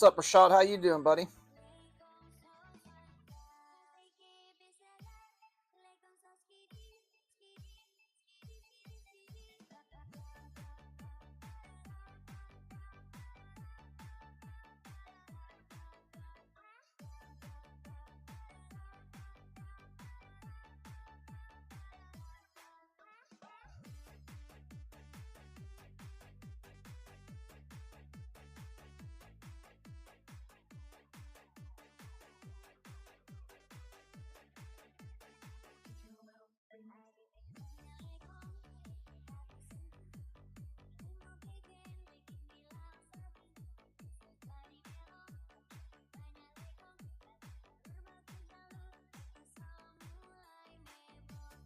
What's up, Rashad? How you doing, buddy?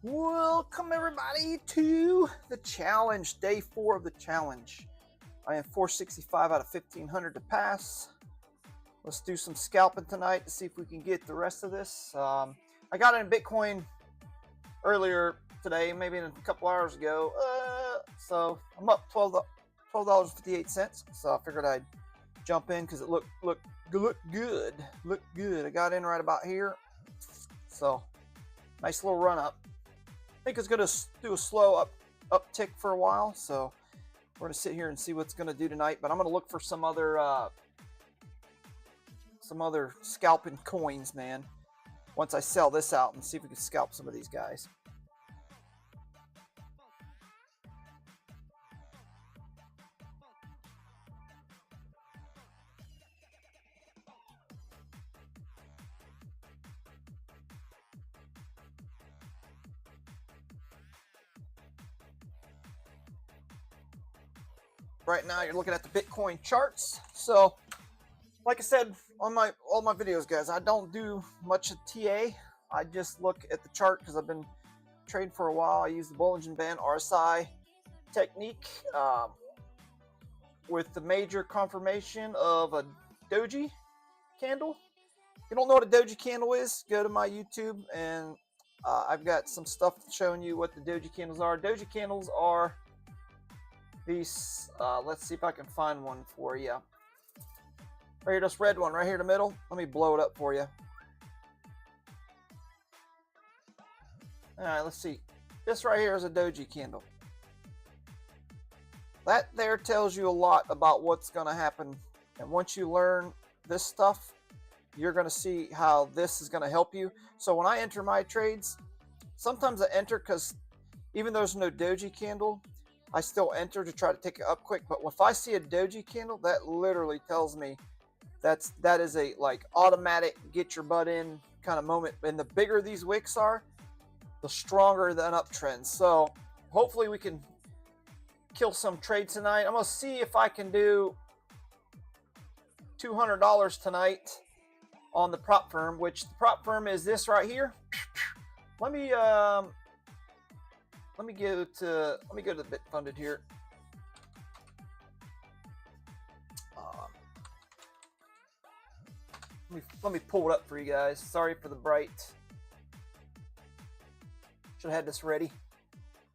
Welcome everybody to the challenge, day 4 of the challenge. I am 465 out of 1500 to pass. Let's do some scalping tonight to see if we can get the rest of this. I got in Bitcoin earlier today, maybe in a couple hours ago. So I'm up $12.58. So I figured I'd jump in because it looked good. I got in right about here. So nice little run up. I think it's going to do a slow uptick for a while, so we're going to sit here and see what's going to do tonight. But I'm going to look for some other scalping coins, man. Once I sell this out and see if we can scalp some of these guys. Right now you're looking at the Bitcoin charts. So like I said on all my videos, guys, I don't do much of TA. I just look at the chart because I've been trading for a while. I use the Bollinger Band RSI technique with the major confirmation of a doji candle. If you don't know what a doji candle is, go to my YouTube and I've got some stuff showing you what the doji candles are. Doji candles are these, let's see if I can find one for you. Right here, this red one right here in the middle. Let me blow it up for you. All right, let's see. This right here is a doji candle. That there tells you a lot about what's going to happen. And once you learn this stuff, you're going to see how this is going to help you. So when I enter my trades, sometimes I enter because even though there's no doji candle, I still enter to try to take it up quick. But if I see a doji candle, that literally tells me that is a like automatic get your butt in kind of moment. And the bigger these wicks are, the stronger the uptrend. So hopefully we can kill some trades tonight. I'm gonna see if I can do $200 tonight on the prop firm, which the prop firm is this right here. Let me go to the bit funded here. Let me pull it up for you guys. Sorry for the bright. Should have had this ready.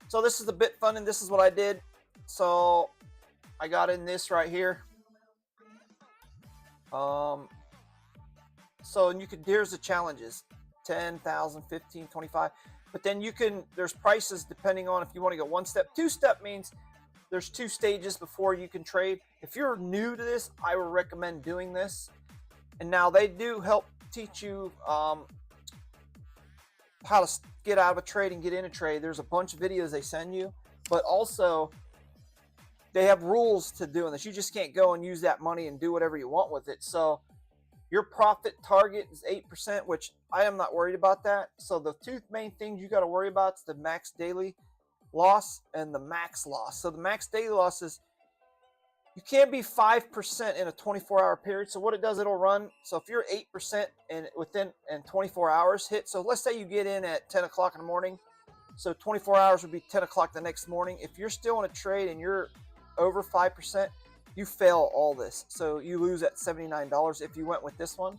So this is the bit funding. This is what I did. So I got in this right here. So and you could, here's the challenges: 10,000, 15, 25. But then you can, there's prices depending on if you want to go one step. Two step means there's 2 stages before you can trade. If you're new to this, I would recommend doing this. And now they do help teach you how to get out of a trade and get in a trade. There's a bunch of videos they send you, but also they have rules to doing this. You just can't go and use that money and do whatever you want with it. So your profit target is 8%, which I am not worried about that. So the 2 main things you got to worry about is the max daily loss and the max loss. So the max daily loss is you can't be 5% in a 24-hour period. So what it does, it'll run. So if you're 8% and within 24 hours hit. So let's say you get in at 10 o'clock in the morning. So 24 hours would be 10 o'clock the next morning. If you're still in a trade and you're over 5%, you fail all this. So you lose at $79 if you went with this one.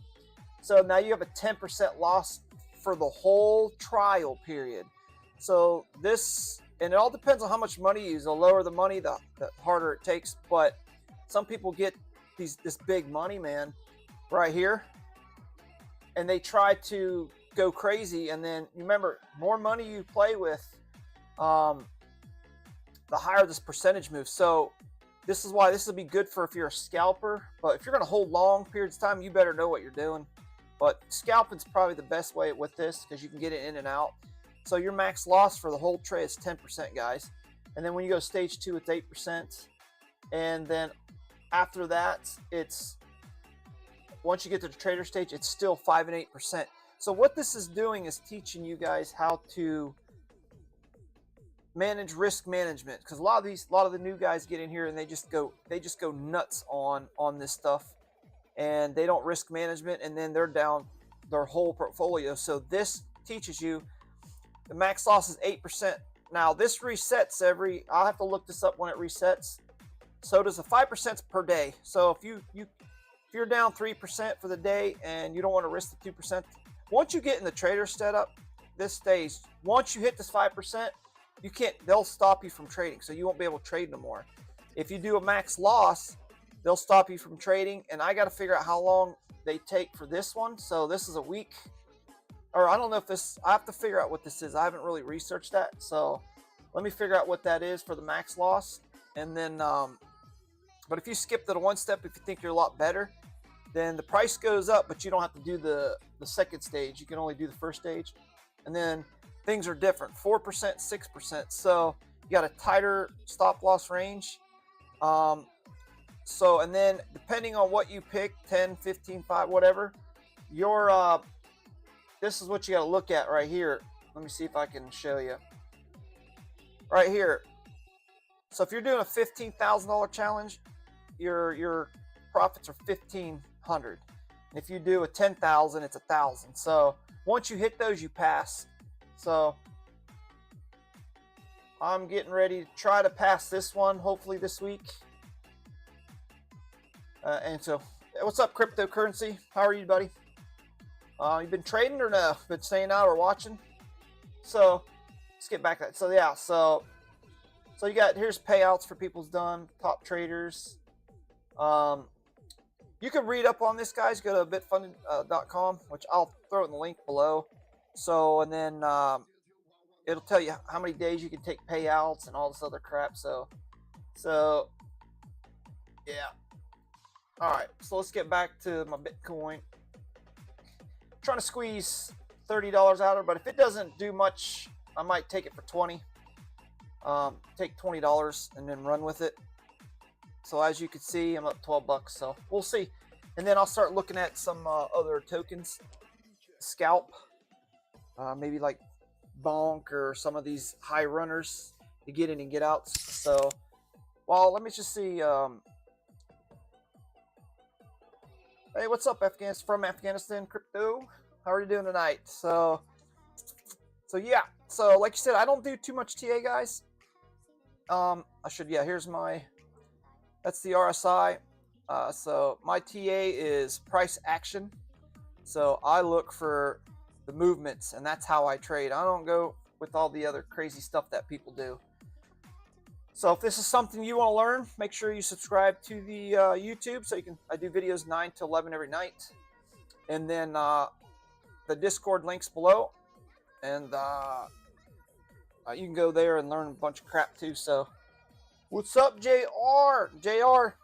So now you have a 10% loss for the whole trial period. So this, and it all depends on how much money you use. The lower the money, the harder it takes. But some people get this big money, man, right here, and they try to go crazy. And then remember, more money you play with, the higher this percentage moves. So this is why this will be good for if you're a scalper. But if you're going to hold long periods of time, you better know what you're doing. But scalping's probably the best way with this because you can get it in and out. So your max loss for the whole trade is 10%, guys. And then when you go stage 2, it's 8%. And then after that, it's once you get to the trader stage, it's still 5 and 8%. So what this is doing is teaching you guys how to manage risk management, because a lot of the new guys get in here and they just go nuts on this stuff, and they don't risk management, and then they're down their whole portfolio. So this teaches you the max loss is 8%. Now this resets I'll have to look this up when it resets. So does the 5% per day. So if you're down 3% for the day and you don't want to risk the 2%, once you get in the trader setup, this stays. Once you hit this 5%, they'll stop you from trading, so you won't be able to trade no more. If you do a max loss, they'll stop you from trading, and I got to figure out how long they take for this one. So this is a week, or I don't know if I have to figure out what this is. I haven't really researched that, so let me figure out what that is for the max loss. And then, but if you skip to the one step, if you think you're a lot better, then the price goes up, but you don't have to do the second stage. You can only do the first stage. And then things are different, 4%, 6%. So you got a tighter stop loss range. So, and then depending on what you pick, 10, 15, 5, whatever, this is what you got to look at right here. Let me see if I can show you. Right here. So if you're doing a $15,000 challenge, your profits are $1,500. If you do a 10,000, it's 1,000. So once you hit those, you pass. So I'm getting ready to try to pass this one, hopefully this week. And so, what's up, cryptocurrency? How are you, buddy? You been trading or no? Been staying out or watching? So let's get back to that. So yeah, so you got, here's payouts for people's done, top traders. You can read up on this, guys. Go to bitfunded.com, which I'll throw in the link below. So, and then it'll tell you how many days you can take payouts and all this other crap. So yeah. All right, so let's get back to my Bitcoin. I'm trying to squeeze $30 out of it, but if it doesn't do much, I might take it for 20. Take $20 and then run with it. So as you can see, I'm up 12 bucks, so we'll see. And then I'll start looking at some other tokens. Scalp, maybe like Bonk or some of these high runners to get in and get out. So, well, let me just see. Hey, what's up, Afghanistan? From Afghanistan Crypto? How are you doing tonight? So yeah. So like you said, I don't do too much TA, guys. Here's my, that's the RSI. So my TA is price action. So I look for the movements, and that's how I trade. I don't go with all the other crazy stuff that people do. So if this is something you want to learn, make sure you subscribe to the YouTube. So I do videos 9 to 11 every night. And then the Discord links below. And you can go there and learn a bunch of crap too. So what's up, JR? JR,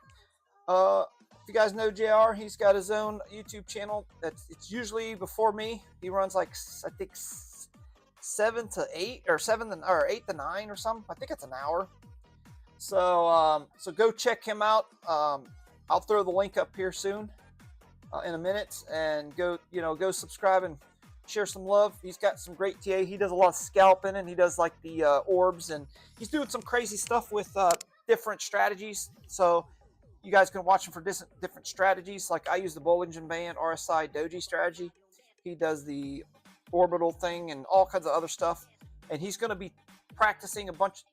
if you guys know JR, he's got his own YouTube channel. It's usually before me. He runs like, I think 7 to 8 or 8 to 9 or something. I think it's an hour. So go check him out. I'll throw the link up here soon in a minute, and go subscribe and share some love. He's got some great TA. He does a lot of scalping, and he does like the orbs, and he's doing some crazy stuff with different strategies. So you guys can watch him for different strategies. Like I use the Bollinger Band RSI Doji strategy. He does the orbital thing and all kinds of other stuff, and he's going to be practicing a bunch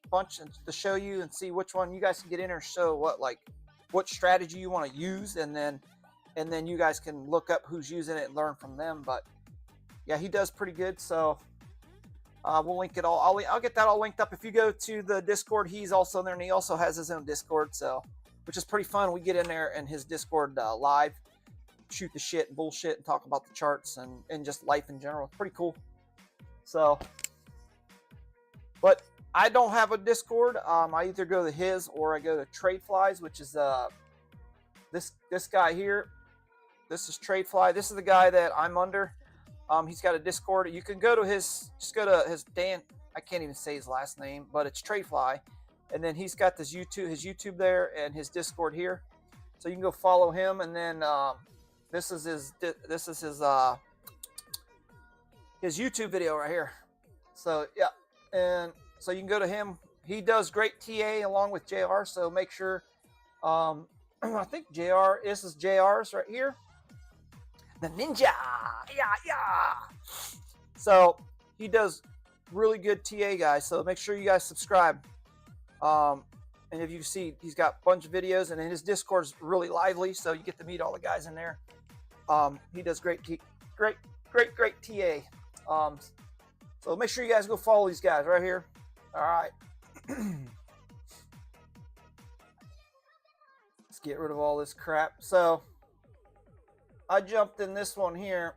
to show you and see which one you guys can get in or show what strategy you want to use, and then you guys can look up who's using it and learn from them. But yeah, he does pretty good. So we'll link it all. I'll get that all linked up. If you go to the Discord, he's also there, and he also has his own Discord. So which is pretty fun. We get in there in his Discord live, shoot the shit and bullshit and talk about the charts and just life in general. It's pretty cool. So, but I don't have a Discord. I either go to his or I go to Tradeflies, which is this guy here. This is Tradefly. This is the guy that I'm under. He's got a Discord. You can go to his, just go to his Dan. I can't even say his last name, but it's Tradefly. And then he's got this YouTube, his YouTube there, and his Discord here. So you can go follow him. And then this is his YouTube video right here. So yeah, and so you can go to him. He does great TA along with JR. So make sure. I think JR. This is JR's right here. The ninja, yeah. So he does really good TA, guys. So make sure you guys subscribe. And if you see, he's got a bunch of videos, and then his Discord's really lively, so you get to meet all the guys in there. He does great TA. So make sure you guys go follow these guys right here. All right. Let's get rid of all this crap. So I jumped in this one here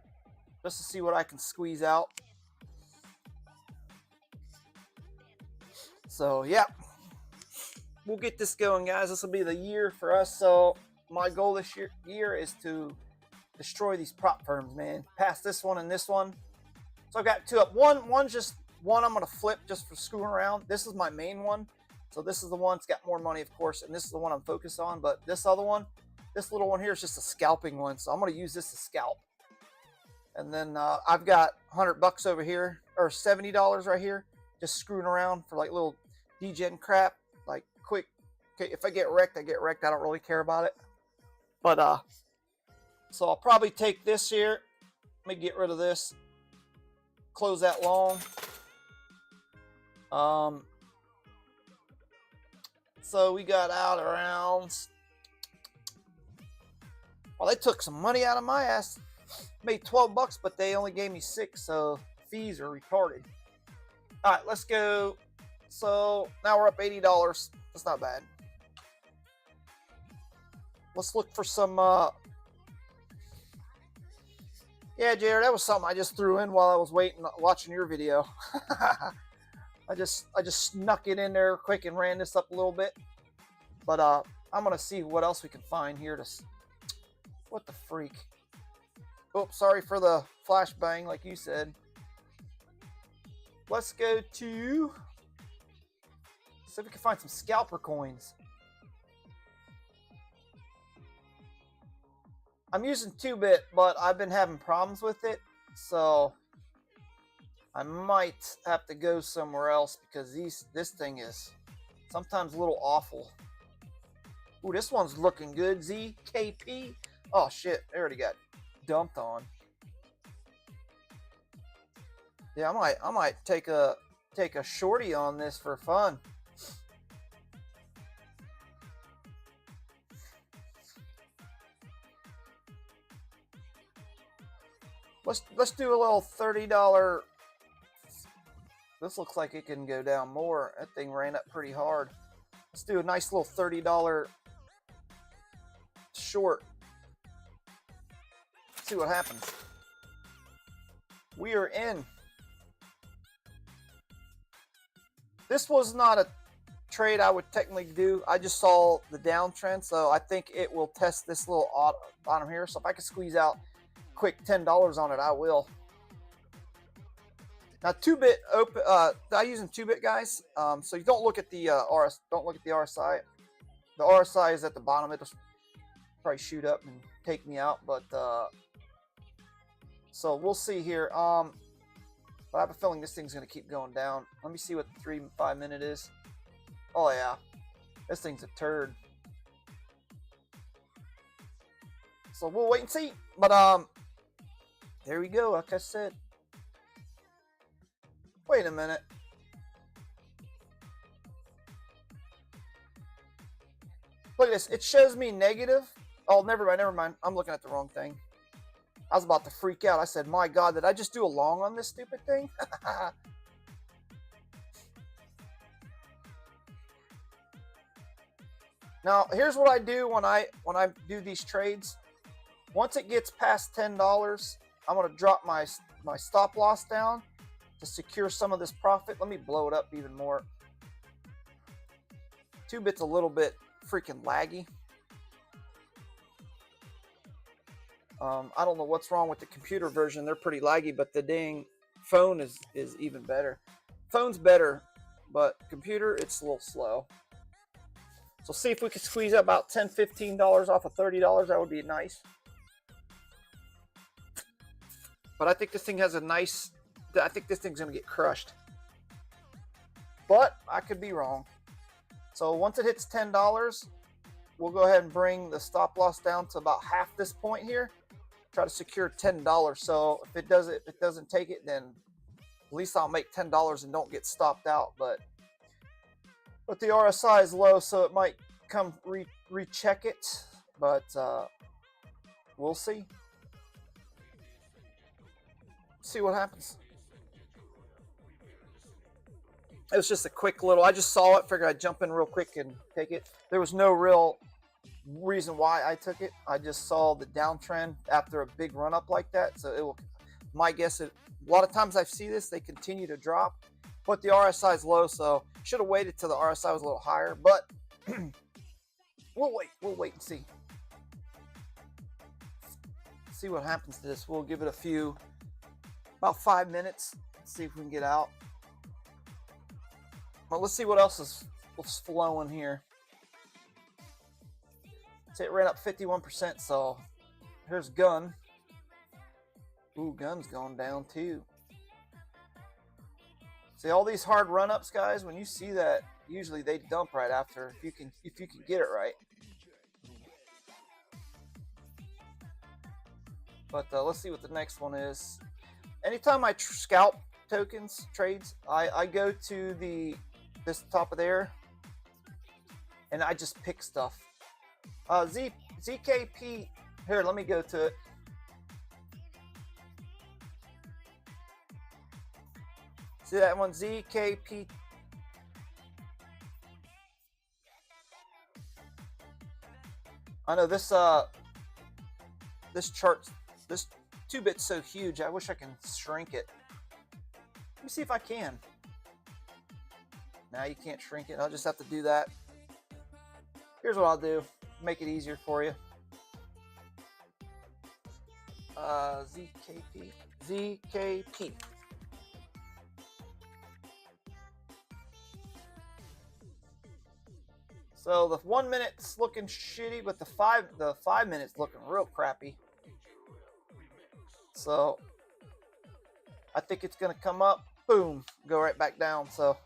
just to see what I can squeeze out. So yeah, we'll get this going, guys. This will be the year for us. So my goal this year is to destroy these prop firms, man. Pass this one and this one. So I've got two up. One's just one I'm gonna flip just for screwing around. This is my main one. So this is the one that's got more money, of course, and this is the one I'm focused on. But this other one, this little one here is just a scalping one. So I'm gonna use this to scalp. And then I've got $100 over here, or $70 right here, just screwing around for like little degen crap, like quick. Okay, if I get wrecked, I get wrecked. I don't really care about it. But so I'll probably take this here. Let me get rid of this. Close that long. So we got out around. Well, they took some money out of my ass. Made $12, but they only gave me 6, so fees are retarded. All right, let's go. So now we're up $80. That's not bad. Let's look for some. Yeah, Jared, that was something I just threw in while I was watching your video. I just snuck it in there quick and ran this up a little bit. But I'm gonna see what else we can find here to. What the freak? Oh, sorry for the flashbang, like you said. Let's go to. See if we can find some scalper coins. I'm using 2-bit, but I've been having problems with it, so I might have to go somewhere else because this thing is sometimes a little awful. Ooh, this one's looking good. ZKP. Oh shit, they already got dumped on. Yeah, I might take a shorty on this for fun. Let's do a little $30. This looks like it can go down more. That thing ran up pretty hard. Let's do a nice little $30 short. See what happens. We are in. This was not a trade I would technically do. I just saw the downtrend, so I think it will test this little bottom here. So if I can squeeze out quick $10 on it, I will. Now 2-bit open. I'm using 2-bit, guys. So you don't look at the Don't look at the RSI. The RSI is at the bottom. It'll probably shoot up and take me out, but so we'll see here. But I have a feeling this thing's gonna keep going down. Let me see what the 3 and 5 minute is. Oh yeah, this thing's a turd. So we'll wait and see. But there we go. Like I said. Wait a minute. Look at this. It shows me negative. Oh, never mind. I'm looking at the wrong thing. I was about to freak out. I said, my God, did I just do a long on this stupid thing? Now, here's what I do when I do these trades. Once it gets past $10, I'm going to drop my stop loss down to secure some of this profit. Let me blow it up even more. 2-bit's a little bit freaking laggy. I don't know what's wrong with the computer version. They're pretty laggy, but the dang phone is even better. Phone's better, but computer, it's a little slow. So see if we can squeeze out about $10, $15 off of $30. That would be nice. But I think this thing has a nice... I think this thing's going to get crushed. But I could be wrong. So once it hits $10, we'll go ahead and bring the stop loss down to about half this point here. Try to secure $10. So if it doesn't take it, then at least I'll make $10 and don't get stopped out. But the RSI is low, so it might come recheck it. But we'll see. See what happens. It was just a quick little, I just saw it, figured I'd jump in real quick and take it. There was no real reason why I took it. I just saw the downtrend after a big run up like that. So it will, my guess, a lot of times I see this, they continue to drop, but the RSI is low, so should have waited till the RSI was a little higher, but we'll wait and see. See what happens to this. We'll give it about 5 minutes, see if we can get out. Well, let's see what else is flowing here. See, it ran up 51%, so here's gun. Ooh, gun's going down too. See, all these hard run-ups, guys, when you see that, usually they dump right after, if you can get it right. But let's see what the next one is. Anytime I scalp tokens, trades, I go to this top of there, and I just pick stuff. ZKP, here, let me go to it. See that one, ZKP. I know this chart, this 2-bit's so huge, I wish I can shrink it. Let me see if I can. Now you can't shrink it. I'll just have to do that. Here's what I'll do. Make it easier for you. ZKP. So the 1 minute's looking shitty, but the five minutes looking real crappy. So I think it's gonna come up, boom, go right back down. So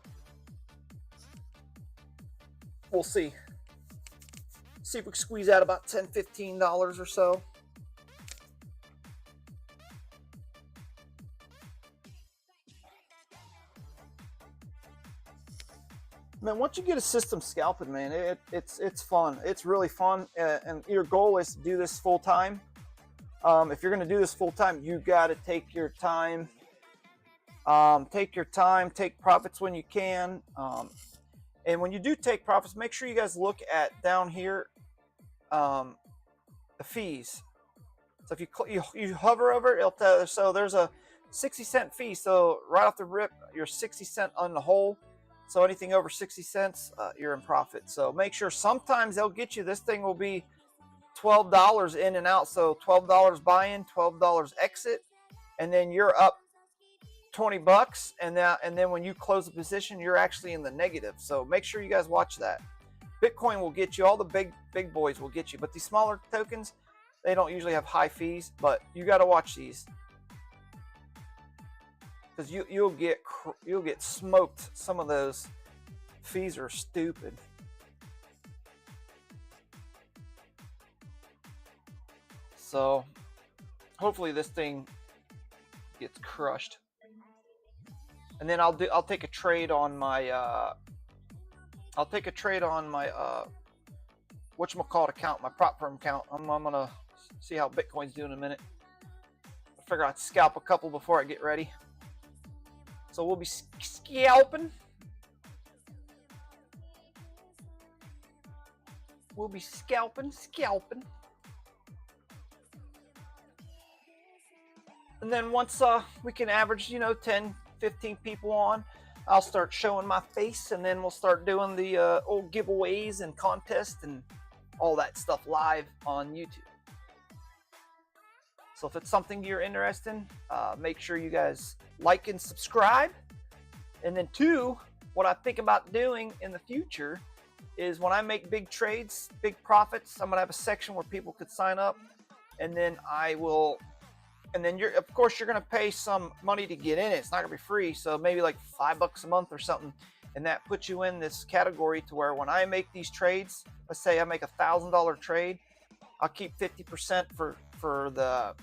we'll see. See if we can squeeze out about $10, $15 or so. Man, once you get a system scalping, man, it's fun. It's really fun, and your goal is to do this full time. If you're going to do this full time, you got to take your time. Take profits when you can. And when you do take profits, make sure you guys look at down here the fees. So if you hover over it, it'll tell you. So there's a 60-cent fee. So right off the rip, you're 60 cents on the whole. So anything over 60 cents, you're in profit. So make sure, sometimes they'll get you. This thing will be $12 in and out. So $12 buy in, $12 exit, and then you're up $20. And then when you close the position, you're actually in the negative. So make sure you guys watch that. Bitcoin will get you. All the big boys will get you. But these smaller tokens, they don't usually have high fees. But you got to watch these, because you'll get smoked. Some of those fees are stupid. So hopefully this thing gets crushed, and then I'll take a trade on my whatchamacallit account, my prop firm account. I'm gonna see how Bitcoin's doing in a minute. I figure I'd scalp a couple before I get ready. So we'll be scalping. We'll be scalping. And then once we can average, 10, 15 people on, I'll start showing my face, and then we'll start doing the old giveaways and contests and all that stuff live on YouTube. So if it's something you're interested in, make sure you guys like and subscribe. And then 2, what I think about doing in the future is when I make big trades, big profits, I'm gonna have a section where people could sign up, and then of course you're gonna pay some money to get in it. It's not gonna be free, so maybe like $5 a month or something, and that puts you in this category to where when I make these trades, let's say I make $1,000 trade, I'll keep 50% for the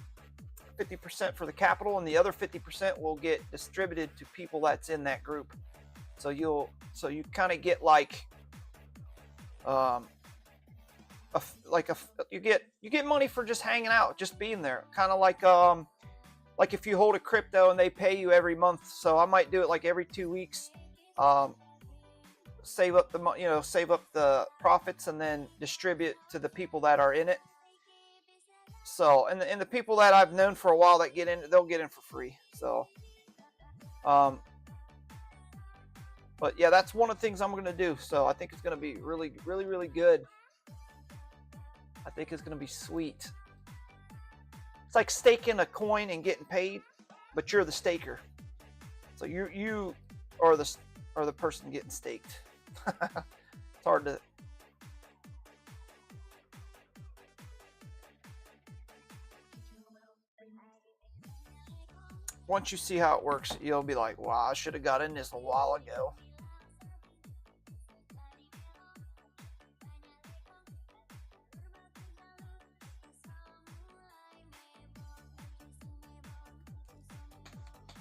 50% for the capital, and the other 50% will get distributed to people that's in that group. So you kind of get like you get money for just hanging out, just being there, kind of like if you hold a crypto and they pay you every month. So I might do it like every 2 weeks, save up the profits and then distribute to the people that are in it. So and the people that I've known for a while that get in, they'll get in for free. So but yeah, that's one of the things I'm going to do. So I think it's going to be really, really, really good. I think it's going to be sweet. It's like staking a coin and getting paid, but you're the staker. So you are the person getting staked. It's hard to. Once you see how it works, you'll be like, wow, I should have got in this a while ago.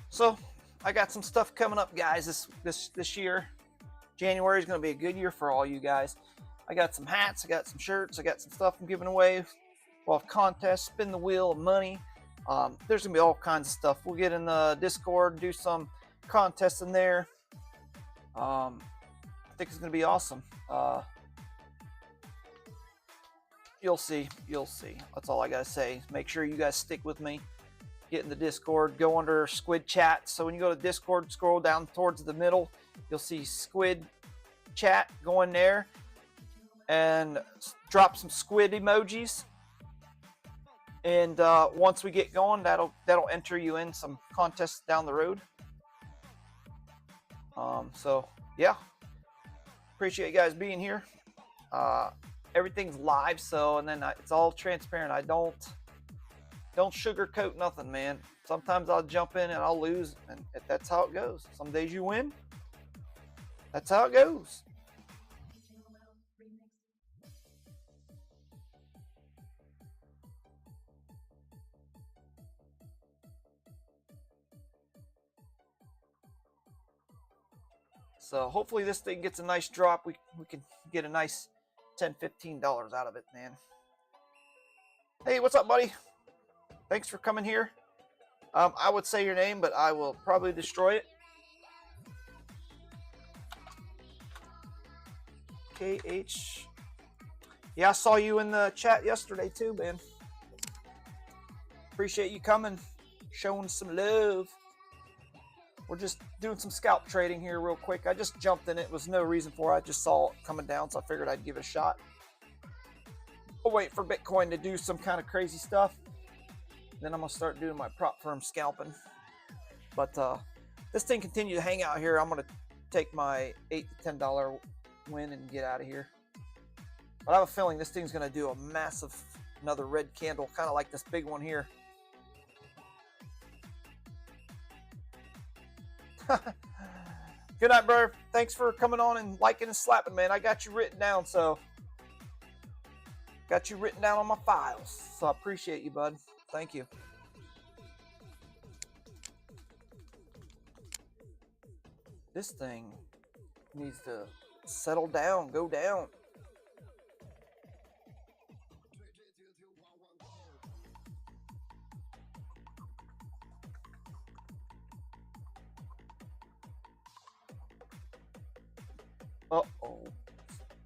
So I got some stuff coming up, guys, this year. January is going to be a good year for all you guys. I got some hats, I got some shirts, I got some stuff I'm giving away. We'll have contests, spin the wheel of money. There's going to be all kinds of stuff. We'll get in the Discord, do some contests in there. I think it's going to be awesome. You'll see. That's all I got to say. Make sure you guys stick with me. Get in the Discord, go under Squid Chat. So when you go to Discord, scroll down towards the middle, you'll see Squid Chat. Go in there and drop some squid emojis. And once we get going, that'll enter you in some contests down the road. So yeah, appreciate you guys being here. Everything's live, so and then it's all transparent. I don't sugarcoat nothing, man. Sometimes I'll jump in and I'll lose, and that's how it goes. Some days you win. That's how it goes. So hopefully this thing gets a nice drop. We can get a nice $10, $15 out of it, man. Hey, what's up, buddy? Thanks for coming here. I would say your name, but I will probably destroy it. KH. Yeah, I saw you in the chat yesterday too, man. Appreciate you coming, showing some love. We're just doing some scalp trading here real quick. I just jumped in it. Was no reason for it. I just saw it coming down, so I figured I'd give it a shot. We'll wait for Bitcoin to do some kind of crazy stuff. Then I'm going to start doing my prop firm scalping. But this thing continue to hang out here. I'm going to take my $8 to $10 win and get out of here. But I have a feeling this thing's going to do a massive, another red candle, kind of like this big one here. Good night, bro. Thanks for coming on and liking and slapping, man. I got you written down, so got you written down on my files. So I appreciate you, bud. Thank you. This thing needs to settle down, go down. Uh-oh.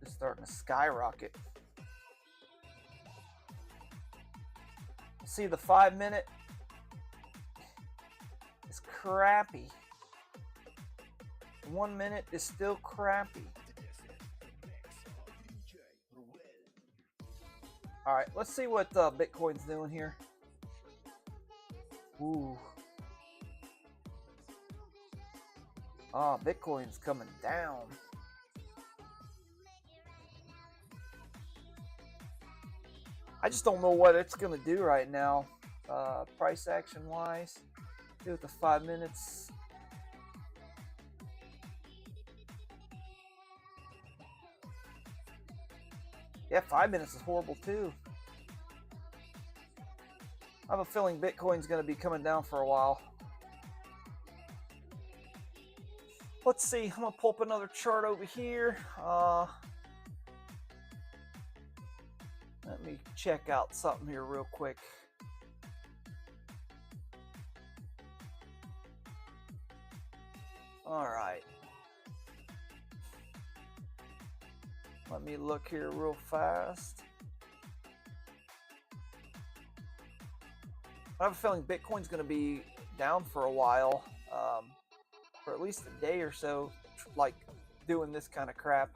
It's starting to skyrocket. See, the 5 minute is crappy. 1 minute is still crappy. All right, let's see what Bitcoin's doing here. Ooh. Oh, Bitcoin's coming down. I just don't know what it's going to do right now, price action wise. Do it the 5 minutes. Yeah, 5 minutes is horrible too. I have a feeling Bitcoin's going to be coming down for a while. Let's see. I'm going to pull up another chart over here. Let me check out something here real quick. All right. Let me look here real fast. I have a feeling Bitcoin's going to be down for a while, for at least a day or so, like doing this kind of crap.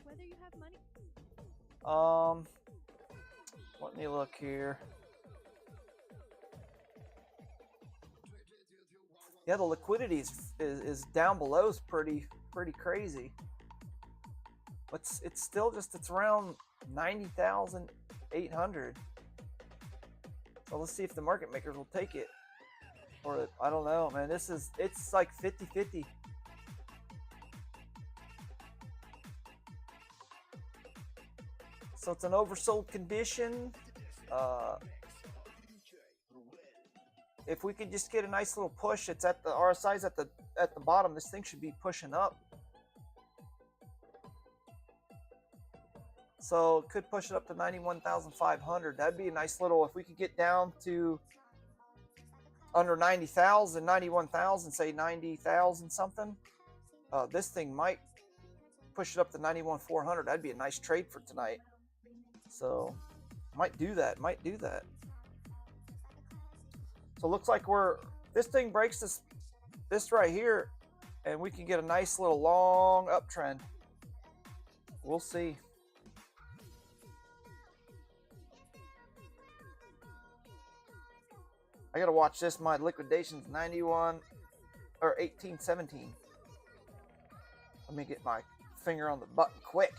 Whether you have money. Let me look here. Yeah, the liquidity is down below is pretty crazy. But it's still just, it's around 90,800. So let's see if the market makers will take it. Or I don't know, man. It's like 50-50. So it's an oversold condition. If we could just get a nice little push, it's at the RSI's at the bottom. This thing should be pushing up. So it could push it up to 91,500. That'd be a nice little, if we could get down to under 90,000, 91,000, say 90,000 something. This thing might push it up to 91,400. That'd be a nice trade for tonight. So might do that. So it looks like this thing breaks this right here, and we can get a nice little long uptrend. We'll see. I gotta watch this. My liquidation's 91 or 1817. Let me get my finger on the button quick.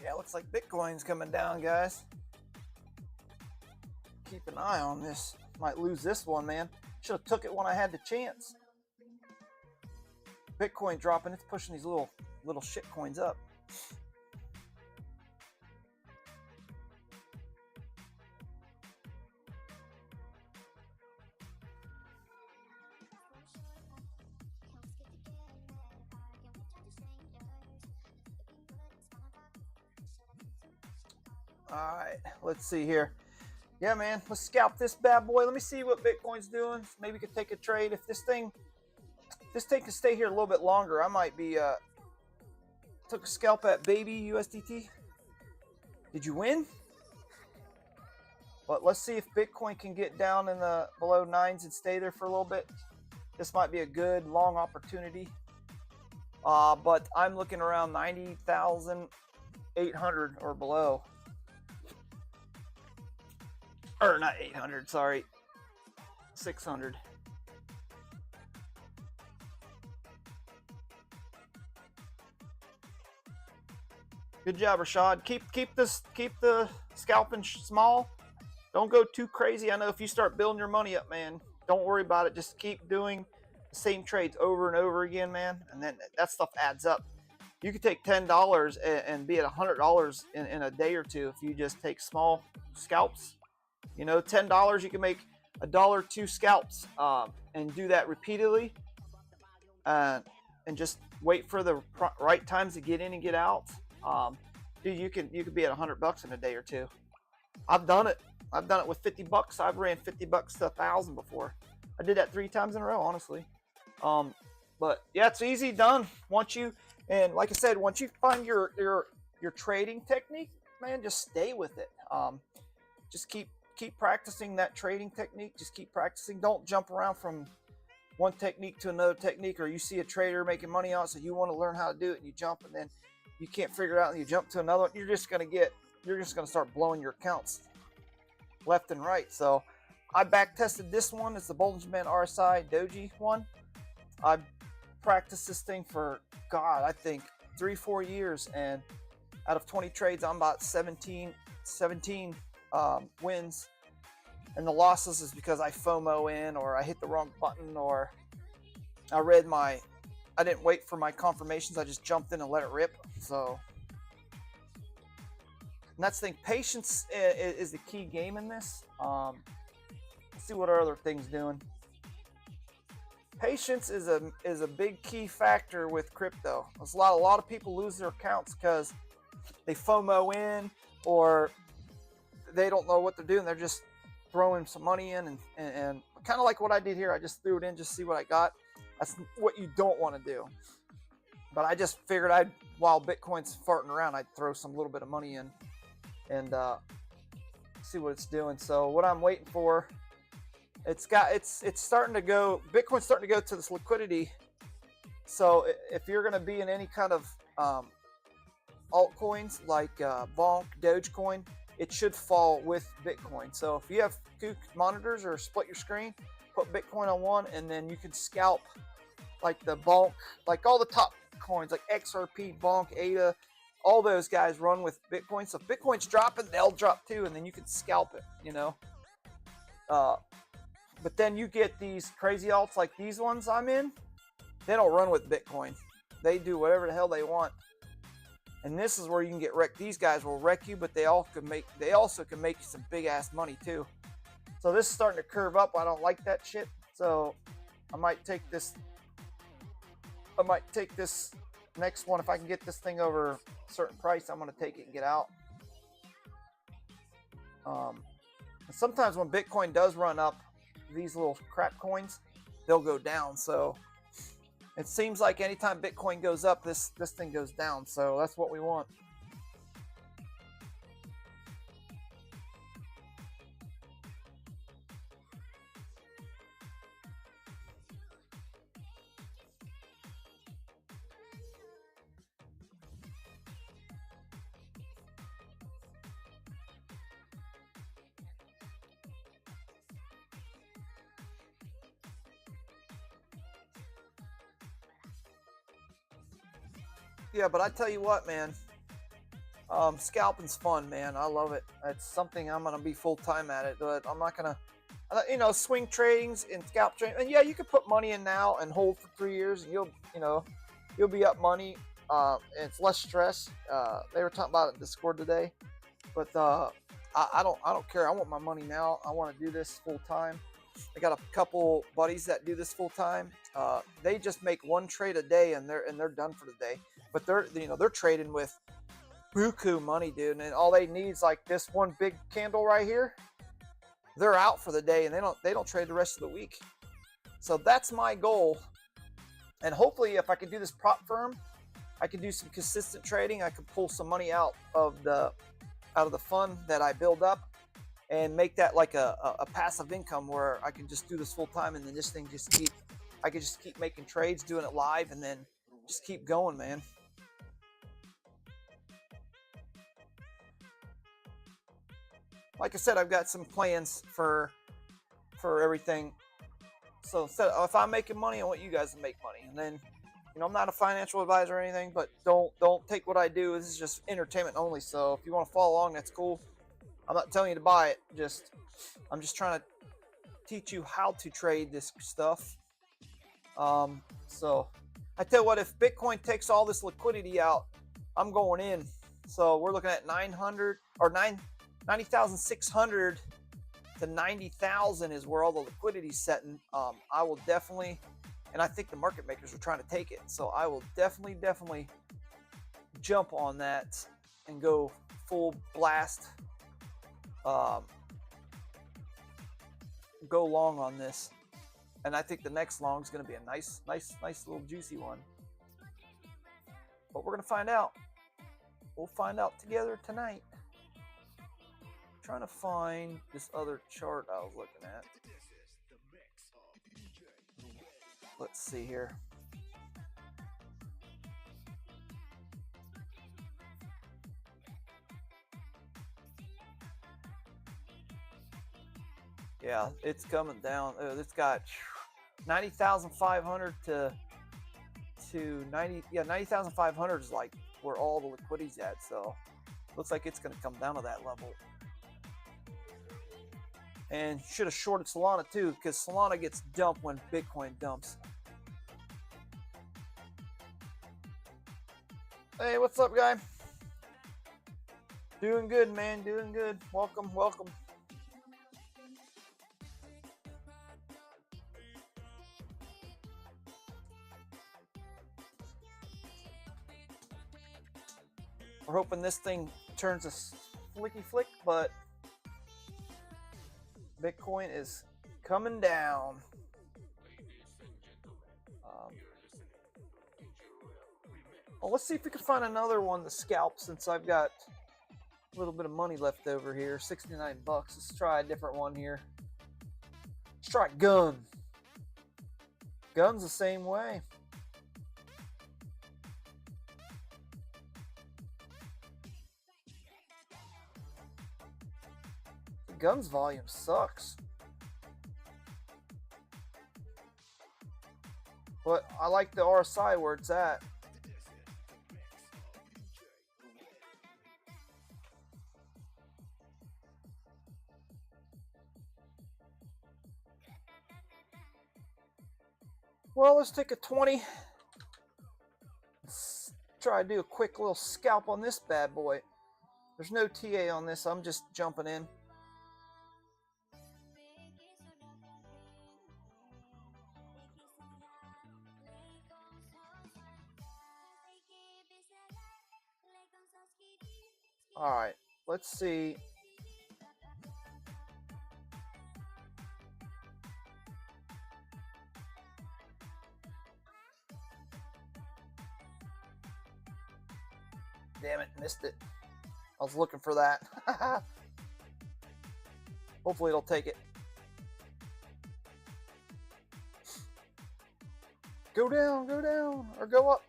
Yeah, looks like Bitcoin's coming down, guys. Keep an eye on this. Might lose this one, man. Should have took it when I had the chance. Bitcoin dropping, it's pushing these little shit coins up. All right, let's see here. Yeah, man, let's scalp this bad boy. Let me see what Bitcoin's doing. Maybe we could take a trade. If this thing can stay here a little bit longer, I might be took a scalp at baby USDT. Did you win? But let's see if Bitcoin can get down in the below nines and stay there for a little bit. This might be a good long opportunity. But I'm looking around 90,800 or below. Or not 800, sorry. 600. Good job, Rashad. Keep the scalping small. Don't go too crazy. I know if you start building your money up, man, don't worry about it. Just keep doing the same trades over and over again, man, and then that stuff adds up. You could take $10 and be at $100 in a day or two if you just take small scalps. You know, $10 you can make $1 2 scalps, and do that repeatedly, and just wait for the right times to get in and get out. Dude, you could be at $100 in a day or two. I've done it. I've done it with $50. I've ran $50 to 1,000 before. I did that 3 times in a row, honestly. But yeah, it's easy done. And like I said, once you find your trading technique, man, just stay with it. Just keep practicing that trading technique. Just keep practicing. Don't jump around from one technique to another technique, or you see a trader making money on it, so you want to learn how to do it, and you jump, and then you can't figure it out, and you jump to another one. You're just gonna start blowing your accounts left and right. So I back tested this one. It's the Bollinger Band RSI Doji one. I practiced this thing for, God, I think 3-4 years, and out of 20 trades, I'm about 17 wins. And the losses is because I FOMO in, or I hit the wrong button, or I didn't wait for my confirmations. I just jumped in and let it rip. So, and that's the thing. Patience is the key game in this. Let's see what our other things doing. Patience is a big key factor with crypto. There's a lot of people lose their accounts because they FOMO in, or they don't know what they're doing. They're just throwing some money in, and kind of like what I did here. I just threw it in just to see what I got. That's what you don't want to do. But I just figured while Bitcoin's farting around, I'd throw some little bit of money in and see what it's doing. So what I'm waiting for, it's starting to go. Bitcoin's starting to go to this liquidity. So if you're going to be in any kind of altcoins like Bonk, Dogecoin, it should fall with Bitcoin. So if you have two monitors or split your screen, put Bitcoin on one, and then you can scalp like the Bonk, like all the top coins like XRP, Bonk, ADA, all those guys run with Bitcoin. So if Bitcoin's dropping, they'll drop too, and then you can scalp it, you know. But then you get these crazy alts like these ones I'm in. They don't run with Bitcoin. They do whatever the hell they want. And this is where you can get wrecked. These guys will wreck you, but they also can make you some big ass money too. So this is starting to curve up. I don't like that shit. So I might take this next one. If I can get this thing over a certain price, I'm gonna take it and get out. Sometimes when Bitcoin does run up, these little crap coins, they'll go down. So it seems like anytime Bitcoin goes up, this thing goes down. So that's what we want. Yeah, but I tell you what, man, scalping's fun, man. I love it. It's something I'm gonna be full time at it, but I'm not gonna, swing tradings and scalp trading. And yeah, you can put money in now and hold for 3 years, and you'll be up money. And it's less stress. They were talking about it in Discord today, but I don't care. I want my money now. I want to do this full time. I got a couple buddies that do this full time. They just make one trade a day, and they're done for the day. But they're trading with buku money, dude, and all they need is like this one big candle right here. They're out for the day, and they don't trade the rest of the week. So that's my goal. And hopefully, if I can do this prop firm, I can do some consistent trading. I can pull some money out of the fund that I build up, and make that like a passive income where I can just do this full time, and then this thing I can just keep making trades, doing it live, and then just keep going, man. Like I said, I've got some plans for everything. So if I'm making money, I want you guys to make money, and then You know, I'm not a financial advisor or anything, but don't take what I do. This is just entertainment only. So if you want to follow along, that's cool. I'm not telling you to buy it. I'm just trying to teach you how to trade this stuff. So I tell you what, if Bitcoin takes all this liquidity out, I'm going in. So we're looking at 900 or 90,600 to 90,000 is where all the liquidity's setting. I will definitely, and I think the market makers are trying to take it. So I will definitely jump on that and go full blast. Go long on this. And I think the next long is going to be a nice little juicy one. But we're going to find out. We'll find out together tonight. I'm trying to find this other chart I was looking at. Let's see here. Yeah, it's coming down. It's got 90,500 to 90. Yeah, 90,500 is like where all the liquidity's at. So looks like it's going to come down to that level. And should have shorted Solana too, because Solana gets dumped when Bitcoin dumps. Hey, what's up, guy? Doing good, man. Doing good. Welcome. We're hoping this thing turns a flicky flick, but Bitcoin is coming down. Well, let's see if we can find another one to scalp since I've got a little bit of money left over here. 69 bucks. Let's try a different one here. Let's try gun. Gun's the same way. Guns volume sucks. But I like the RSI where it's at. Well, let's take a 20. Let's try to do a quick little scalp on this bad boy. There's no TA on this. I'm just jumping in. All right, let's see. Damn it, missed it. I was looking for that. Hopefully it'll take it. Go down, or go up.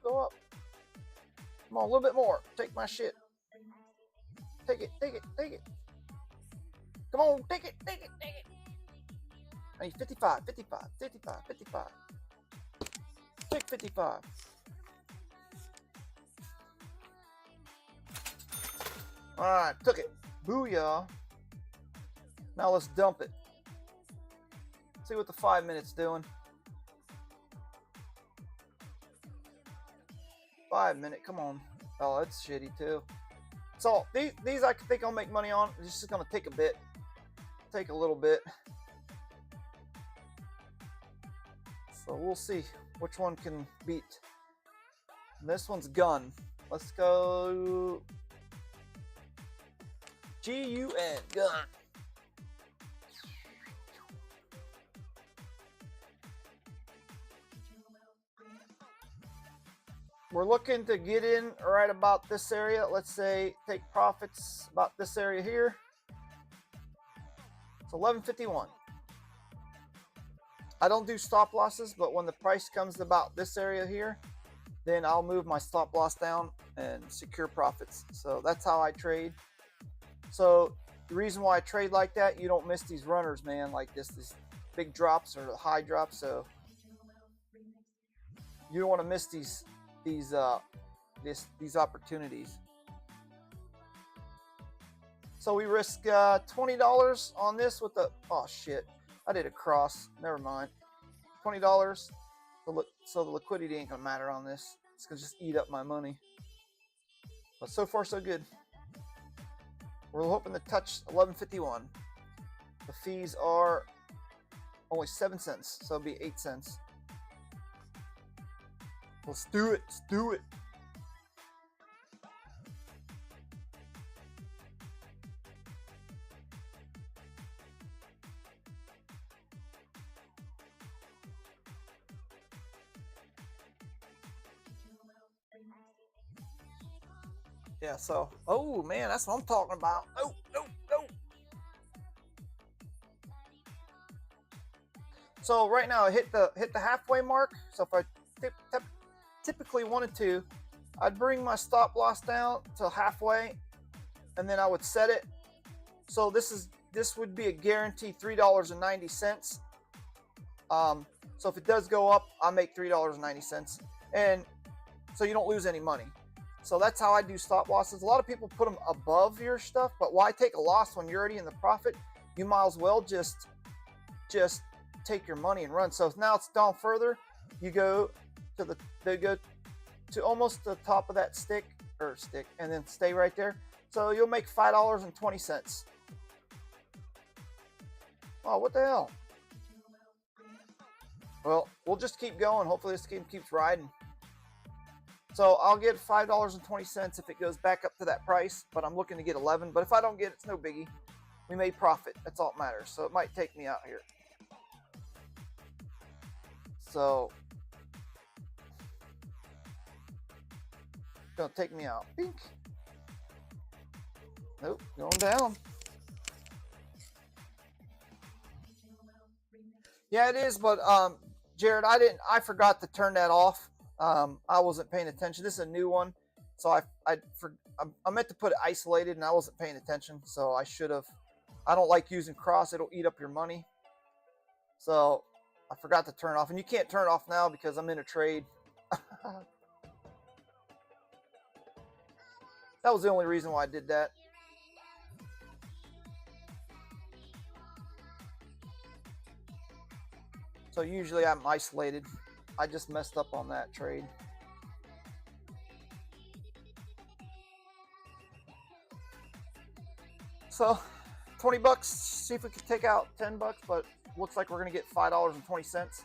Come on, a little bit more. Take my shit. Take it. Come on, take it. I need 55. Take 55. All right, took it. Booyah. Now let's dump it. See what the 5 minutes doing. 5 minute, come on. Oh, that's shitty too. So these I think I'll make money on. It's just gonna take a bit. Take a little bit. So we'll see which one can beat. And this one's gun. Let's go GUN, gun. We're looking to get in right about this area. Let's say take profits about this area here. It's 11.51. I don't do stop losses, but when the price comes to about this area here, then I'll move my stop loss down and secure profits. So that's how I trade. So the reason why I trade like that, you don't miss these runners, man, like this big drops or high drops. So You don't want to miss these opportunities. So we risk $20 on this with the, oh shit, I did a cross, never mind. $20, so the liquidity ain't gonna matter on this. It's gonna just eat up my money. But so far so good. We're hoping to touch 11.51. The fees are only 7 cents, so it'll be 8 cents. Let's do it, let's do it. Yeah, so, oh man, that's what I'm talking about. Oh, no, no. So right now I hit the halfway mark. So if I typically wanted to, I'd bring my stop loss down to halfway, and then I would set it. So this would be a guaranteed $3.90. So if it does go up, I make $3.90, and so you don't lose any money. So that's how I do stop losses. A lot of people put them above your stuff, but why take a loss when you're already in the profit? You might as well just take your money and run. So now it's down further. You go to to almost the top of that stick, and then stay right there. So you'll make $5.20. Oh, what the hell? Well, we'll just keep going. Hopefully this game keeps riding. So I'll get $5.20 if it goes back up to that price, but I'm looking to get 11. But if I don't get it, it's no biggie. We made profit. That's all that matters. So it might take me out here. So it's gonna take me out. Bink. Nope, going down. Yeah, it is, but Jared, I forgot to turn that off. I wasn't paying attention. This is a new one, so I meant to put it isolated, and I wasn't paying attention, so I should have. I don't like using cross; it'll eat up your money. So I forgot to turn it off, and you can't turn it off now because I'm in a trade. That was the only reason why I did that. So usually I'm isolated. I just messed up on that trade. So 20 bucks, see if we can take out 10 bucks, but looks like we're gonna get $5.20.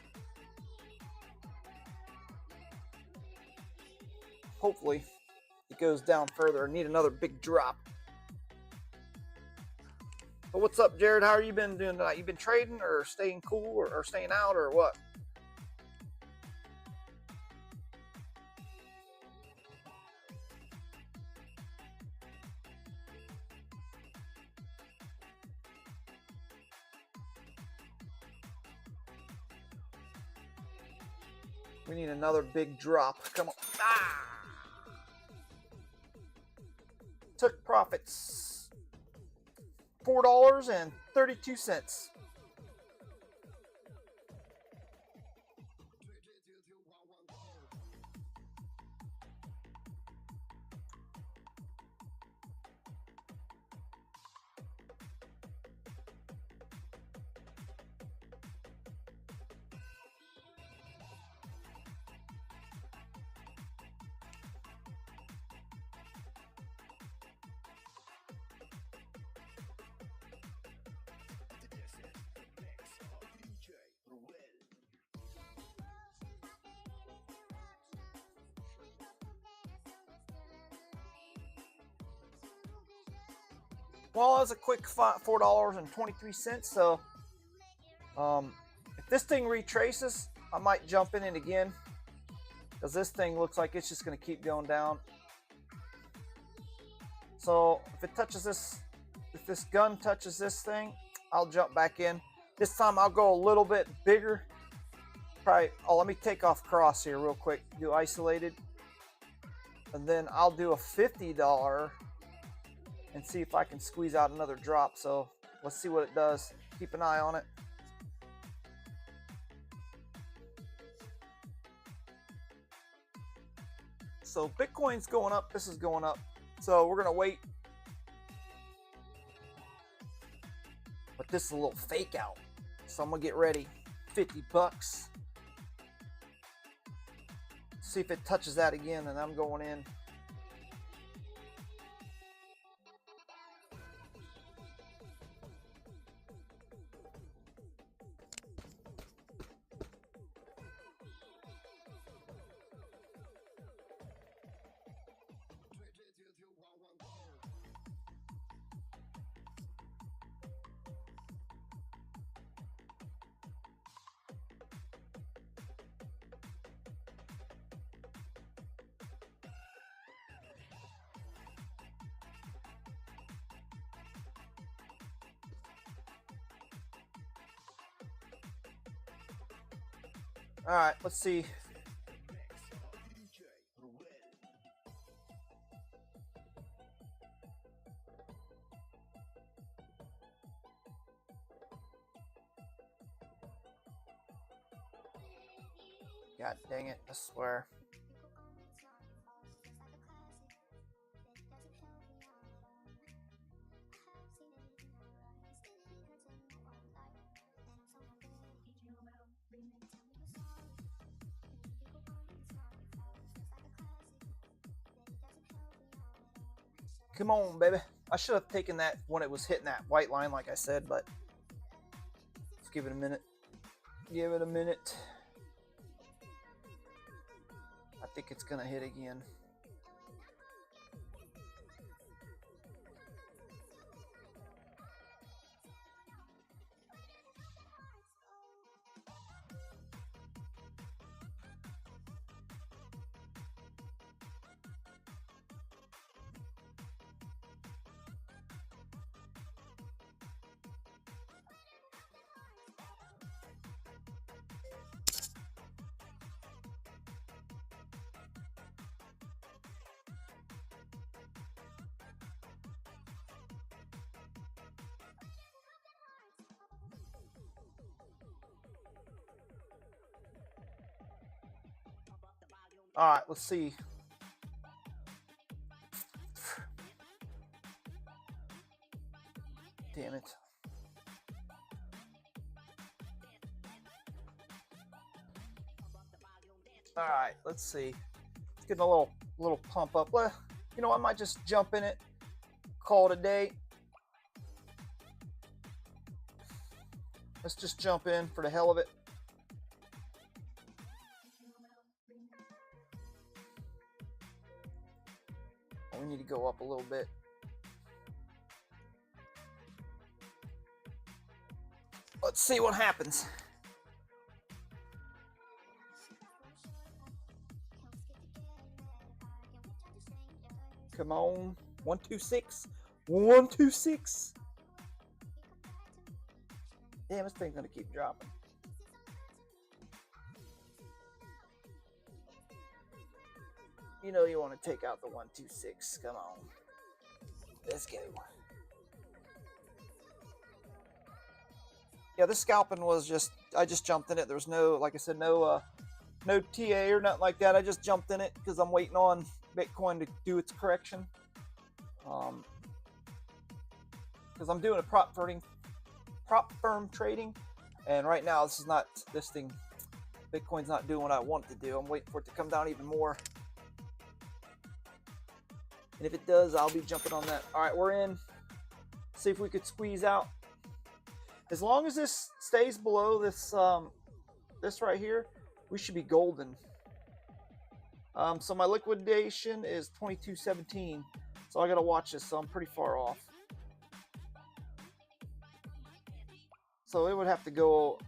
Hopefully it goes down further. I need another big drop. But what's up, Jared? How are you been doing tonight? You been trading or staying cool or staying out or what? We need another big drop. Come on. Ah! Took profits. $4.32. Well, that's a quick $4.23. So, if this thing retraces, I might jump in it again, because this thing looks like it's just going to keep going down. So, if it touches this, if this gun touches this thing, I'll jump back in. This time I'll go a little bit bigger. Probably. Oh, let me take off cross here real quick. Do isolated, and then I'll do a $50. And see if I can squeeze out another drop. So let's see what it does. Keep an eye on it. So Bitcoin's going up. This is going up. So we're going to wait. But this is a little fake out. So I'm going to get ready. 50 bucks. See if it touches that again, and I'm going in. All right, let's see. God dang it, I swear. Come on, baby. I should have taken that when it was hitting that white line, like I said, but let's give it a minute. Give it a minute. I think it's going to hit again. All right, let's see. Damn it. All right, let's see. It's getting a little pump up. Well, you know, I might just jump in it, call it a day. Let's just jump in for the hell of it. We need to go up a little bit. Let's see what happens. Come on. 126. 126. Damn, this thing's gonna keep dropping. You know you want to take out the 126. Come on. Let's go. Yeah, this scalping was just, I just jumped in it. There was no, like I said, no TA or nothing like that. I just jumped in it because I'm waiting on Bitcoin to do its correction. Because I'm doing a prop firm trading, and right now this thing, Bitcoin's not doing what I want it to do. I'm waiting for it to come down even more. And if it does, I'll be jumping on that. All right, we're in. See if we could squeeze out. As long as this stays below this this right here, we should be golden. So my liquidation is 22.17. So I gotta watch this. So I'm pretty far off. So it would have to go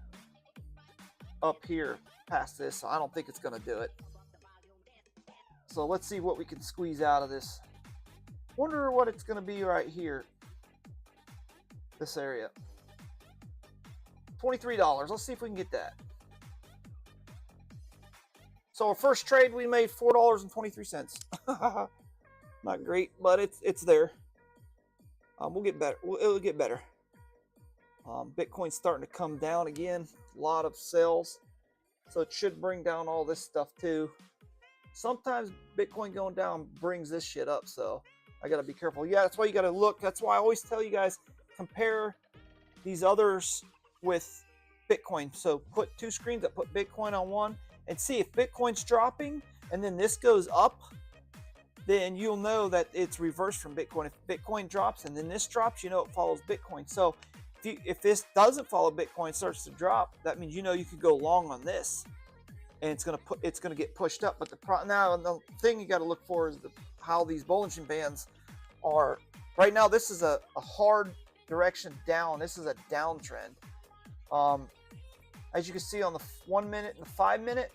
up here past this. I don't think it's gonna do it. So let's see what we can squeeze out of this. Wonder what it's going to be right here. This area. $23. Let's see if we can get that. So our first trade, we made $4.23. Not great, but it's there. We'll get better. It'll get better. Bitcoin's starting to come down again. A lot of sells. So it should bring down all this stuff too. sometimes Bitcoin going down brings this shit up. So I got to be careful. Yeah, that's why you got to look. That's why I always tell you guys, compare these others with Bitcoin. So put two screens up, put Bitcoin on one, and see if Bitcoin's dropping and then this goes up, then you'll know that it's reversed from Bitcoin. If Bitcoin drops and then this drops, you know it follows Bitcoin. So if this doesn't follow Bitcoin, starts to drop, that means you know you could go long on this, and it's gonna get pushed up. But now the thing you got to look for is how these Bollinger Bands are. Right now, this is a hard direction down. This is a downtrend. As you can see on the 1 minute and the 5 minute,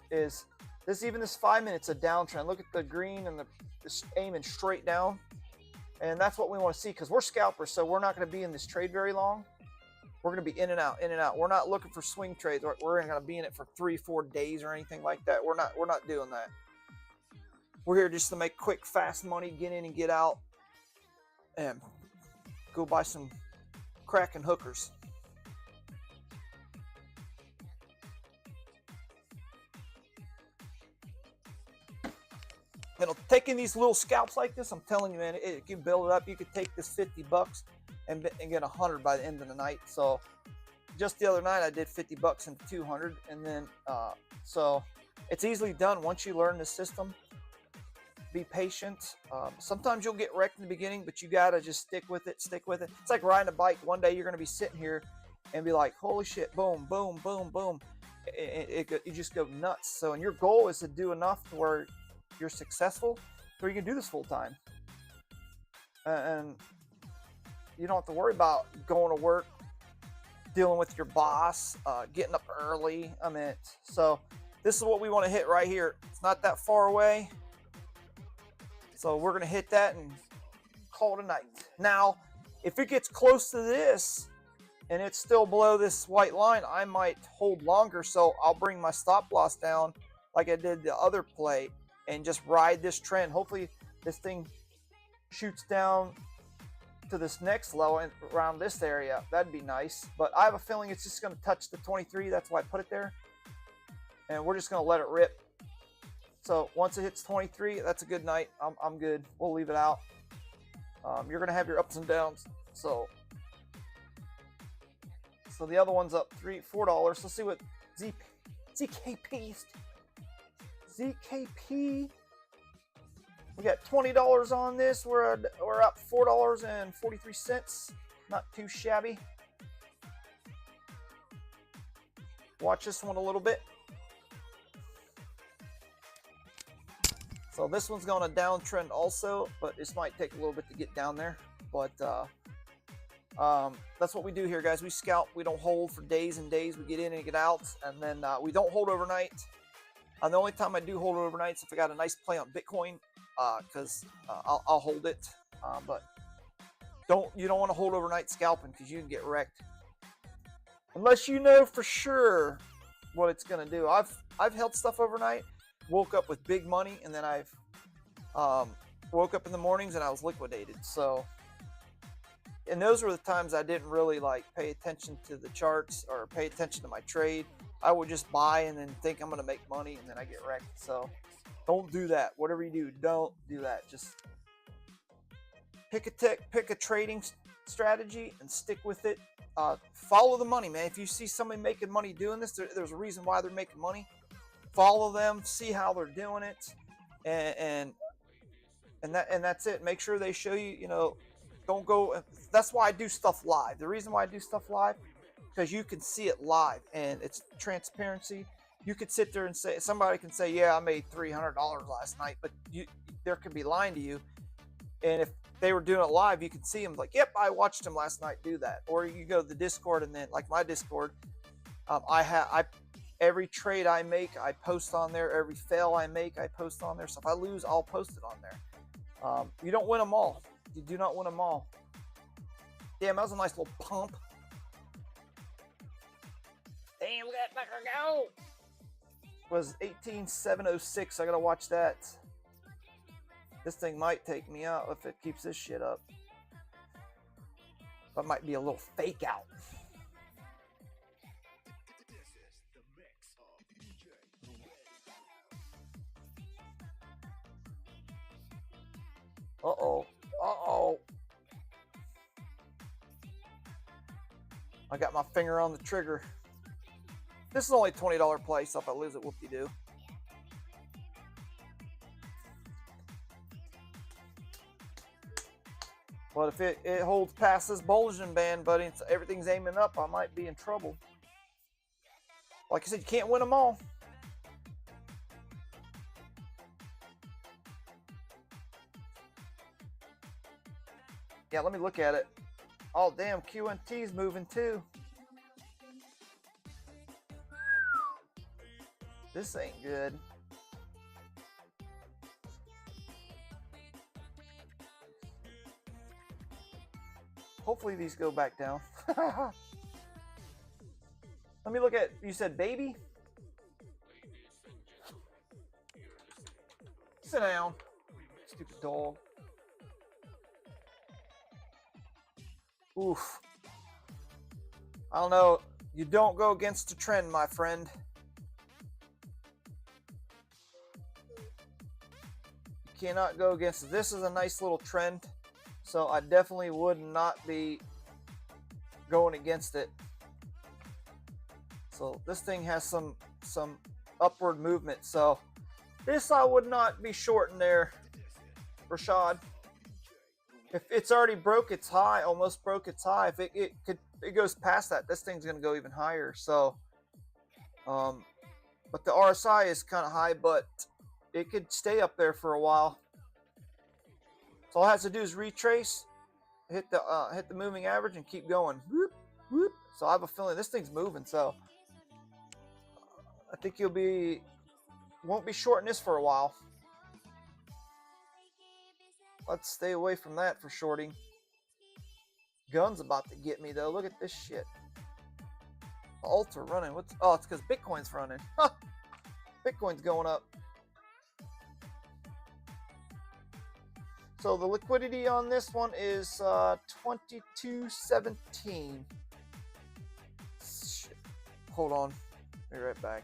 is this 5 minutes a downtrend. Look at the green and it's aiming straight down, and that's what we want to see because we're scalpers, so we're not going to be in this trade very long. We're going to be in and out, in and out. We're not looking for swing trades. We're not going to be in it for 3-4 days or anything like that. We're not doing that. We're here just to make quick, fast money, get in and get out, and go buy some crack and hookers. You know, taking these little scalps like this, I'm telling you, man, you can build it up. You could take this $50 and get 100 by the end of the night. So just the other night, I did $50 and 200, and then so it's easily done once you learn the system. Be patient. Sometimes you'll get wrecked in the beginning, but you gotta just stick with it. Stick with it. It's like riding a bike. One day you're gonna be sitting here and be like, "Holy shit! Boom, boom, boom, boom!" You just go nuts. So, and your goal is to do enough to where you're successful, so you can do this full time, and you don't have to worry about going to work, dealing with your boss, getting up early. So this is what we want to hit right here. It's not that far away, so we're gonna hit that and call it a night. Now, if it gets close to this and it's still below this white line, I might hold longer. So I'll bring my stop loss down like I did the other play, and just ride this trend. Hopefully this thing shoots down to this next level and around this area. That'd be nice. But I have a feeling it's just gonna touch the 23. That's why I put it there. And we're just gonna let it rip. So once it hits 23, that's a good night. I'm good. We'll leave it out. You're gonna have your ups and downs. So the other one's up $4. Let's see what ZKP. We got $20 on this. We're up $4.43. Not too shabby. Watch this one a little bit. So this one's going to downtrend also, but this might take a little bit to get down there. But that's what we do here, guys. We scalp. We don't hold for days and days. We get in and get out, and then we don't hold overnight. The only time I do hold overnight is if I got a nice play on Bitcoin, because I'll hold it. But you don't want to hold overnight scalping because you can get wrecked unless you know for sure what it's gonna do. I've held stuff overnight, woke up with big money, and then I've woke up in the mornings and I was liquidated. So, and those were the times I didn't really pay attention to the charts or pay attention to my trade. I would just buy and then think I'm going to make money, and then I get wrecked. So don't do that. Whatever you do, don't do that. Just pick a trading strategy and stick with it. Follow the money, man. If you see somebody making money doing this, there's a reason why they're making money. Follow them, see how they're doing it, and that's it. Make sure they show you. Don't go. That's why I do stuff live. The reason why I do stuff live, because you can see it live and it's transparency. You could sit there and say, somebody can say, yeah, I made $300 last night, but there could be lying to you. And if they were doing it live, you can see them like, yep, I watched him last night do that. Or you go to the Discord, and then like my Discord, every trade I make, I post on there. Every fail I make, I post on there. So if I lose, I'll post it on there. You don't win them all. You do not win them all. Damn, that was a nice little pump. Damn, look at that fucker go. It was 18,706. I gotta watch that. This thing might take me out if it keeps this shit up. That might be a little fake out. Uh-oh. Uh-oh. I got my finger on the trigger. This is only a $20 play, so if I lose it, whoop-de-doo. But if it holds past this bulging band, buddy, and everything's aiming up, I might be in trouble. Like I said, you can't win them all. Yeah, let me look at it. Oh, damn, QNT's moving too. This ain't good. Hopefully these go back down. Let me look at, you said baby? Sit down, stupid dog. Oof. I don't know. You don't go against the trend, my friend. You cannot go against it. This is a nice little trend, so I definitely would not be going against it. So this thing has some upward movement, so this I would not be shorting there, Rashad. If it's already broke its high, almost broke its high, if it goes past that, this thing's gonna go even higher. So, but the RSI is kind of high, but it could stay up there for a while. So all it has to do is retrace, hit the moving average, and keep going. Whoop, whoop. So I have a feeling this thing's moving. So I think won't be shorting this for a while. Let's stay away from that for shorting. Gun's about to get me though. Look at this shit. Ultra running. Oh, it's because Bitcoin's running. Bitcoin's going up. So the liquidity on this one is 2217. Shit. Hold on. Be right back.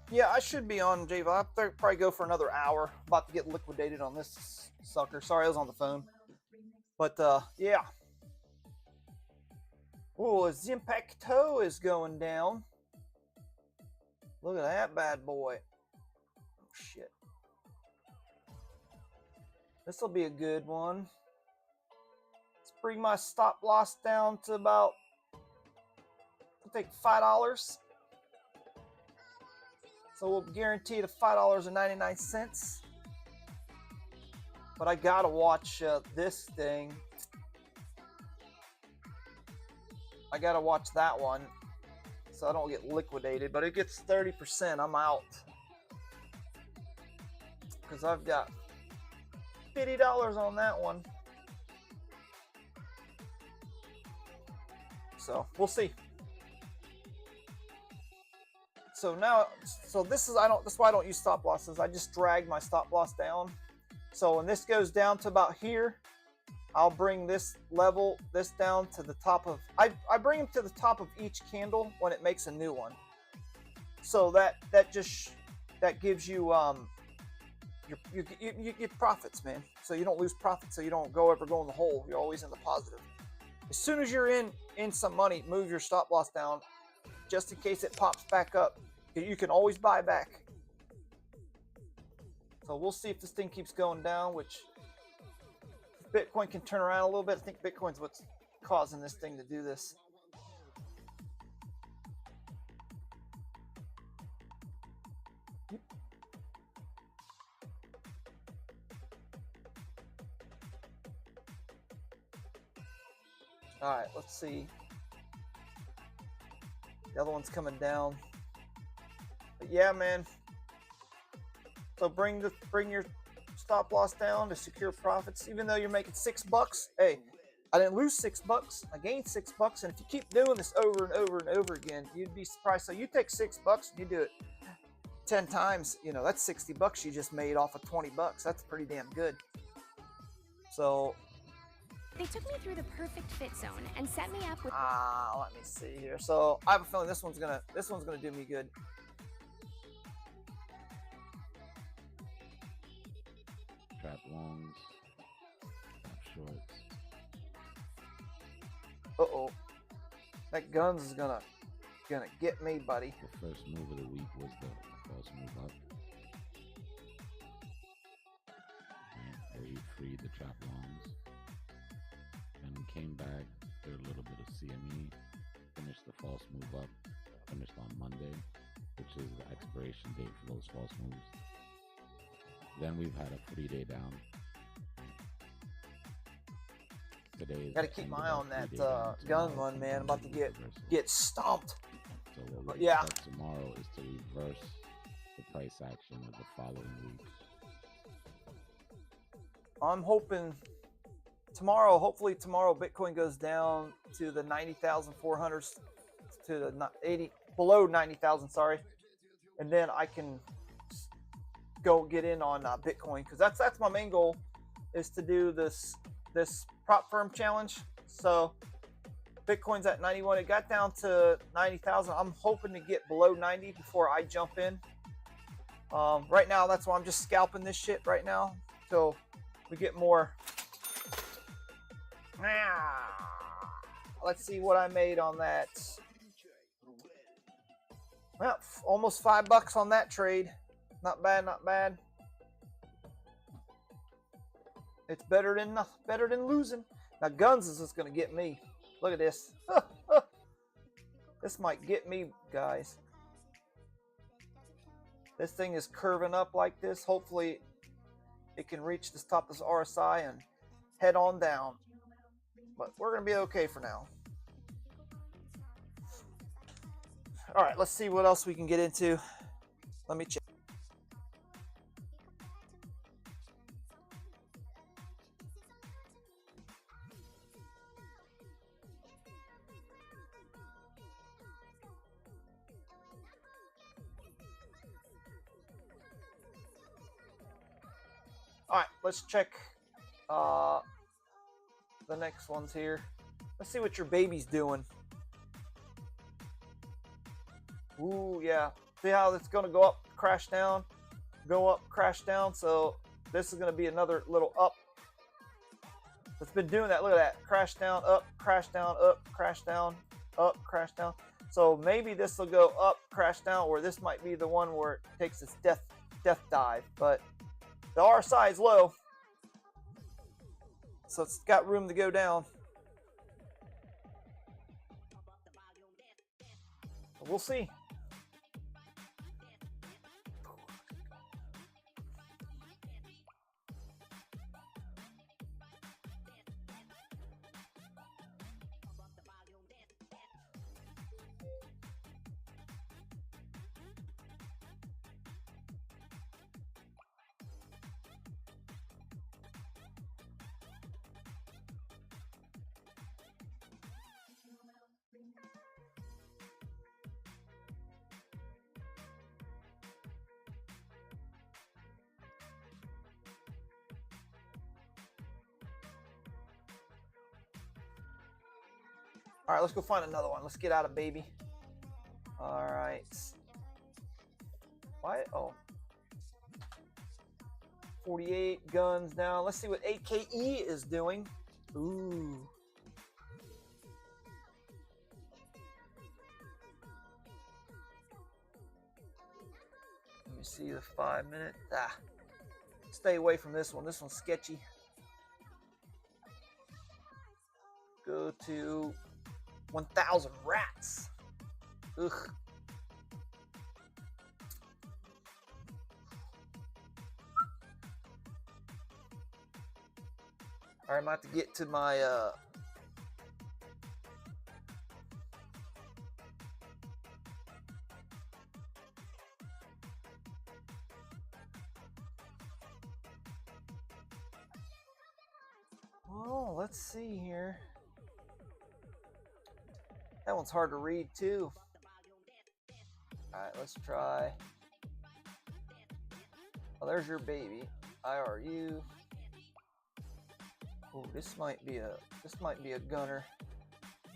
Yeah, I should be on, Java. I'll probably go for another hour. About to get liquidated on this sucker. Sorry, I was on the phone. But, yeah. Oh, Zimpacto is going down. Look at that bad boy. Oh, shit. This will be a good one. Let's bring my stop loss down to about, I think, $5. So we'll guarantee the $5.99. But I gotta watch this thing. I gotta watch that one so I don't get liquidated. But it gets 30%. I'm out because I've got $50 on that one. So we'll see. So now, this is that's why I don't use stop losses. I just drag my stop loss down. So when this goes down to about here, I'll bring this down to the top of, I bring them to the top of each candle when it makes a new one. So that gives you you get profits, man. So you don't lose profits, so you don't ever go in the hole. You're always in the positive. As soon as you're in some money, move your stop loss down just in case it pops back up. You can always buy back. So we'll see if this thing keeps going down, which Bitcoin can turn around a little bit. I think Bitcoin's what's causing this thing to do this. All right, let's see. The other one's coming down. But yeah, man. So bring your stop loss down to secure profits. Even though you're making $6, hey, I didn't lose $6. I gained $6, and if you keep doing this over and over and over again, you'd be surprised. So you take $6 and you do it 10 times. You know, that's $60 you just made off of $20. That's pretty damn good. So they took me through the perfect fit zone and set me up with. Let me see here. So I have a feeling this one's gonna do me good. Trap longs, trap shorts. Uh-oh. That guns is gonna get me, buddy. The first move of the week was the false move up. Right, where you freed the trap longs. And came back, did a little bit of CME, finished the false move up, finished on Monday, which is the expiration date for those false moves. Then we've had a 3-day down. Today, gotta keep my eye on that gun one, man. I'm about to get stomped. So what we expect tomorrow is to reverse the price action of the following week. I'm hoping tomorrow, hopefully tomorrow, Bitcoin goes down to the 90,400s, to the below 90,000, sorry, and then I can go get in on Bitcoin, because that's my main goal, is to do this prop firm challenge. So Bitcoin's at 91. It got down to 90,000. I'm hoping to get below 90 before I jump in. Right now, that's why I'm just scalping this shit right now till we get more. Let's see what I made on that. Well, almost $5 on that trade. Not bad, not bad. It's better than losing. Now guns is just gonna get me. Look at this. This might get me, guys. This thing is curving up like this. Hopefully it can reach this top of this RSI and head on down. But we're gonna be okay for now. All right, let's see what else we can get into. Let me check. All right, let's check the next ones here. Let's see what your baby's doing. Ooh, yeah. See how it's going to go up, crash down, go up, crash down. So this is going to be another little up. It's been doing that. Look at that. Crash down, up, crash down, up, crash down, up, crash down. So maybe this will go up, crash down, or this might be the one where it takes its death dive. But the RSI is low, so it's got room to go down. We'll see. All right, let's go find another one. Let's get out of baby. All right. Why? Oh. 48 guns now. Let's see what AKE is doing. Ooh. Let me see the 5 minute. Stay away from this one. This one's sketchy. Go to 1,000 rats. Ugh. All right, I'm about to get to my well, let's see here. That one's hard to read too. All right, let's try. Oh, there's your baby. IRU. Oh, this might be a gunner.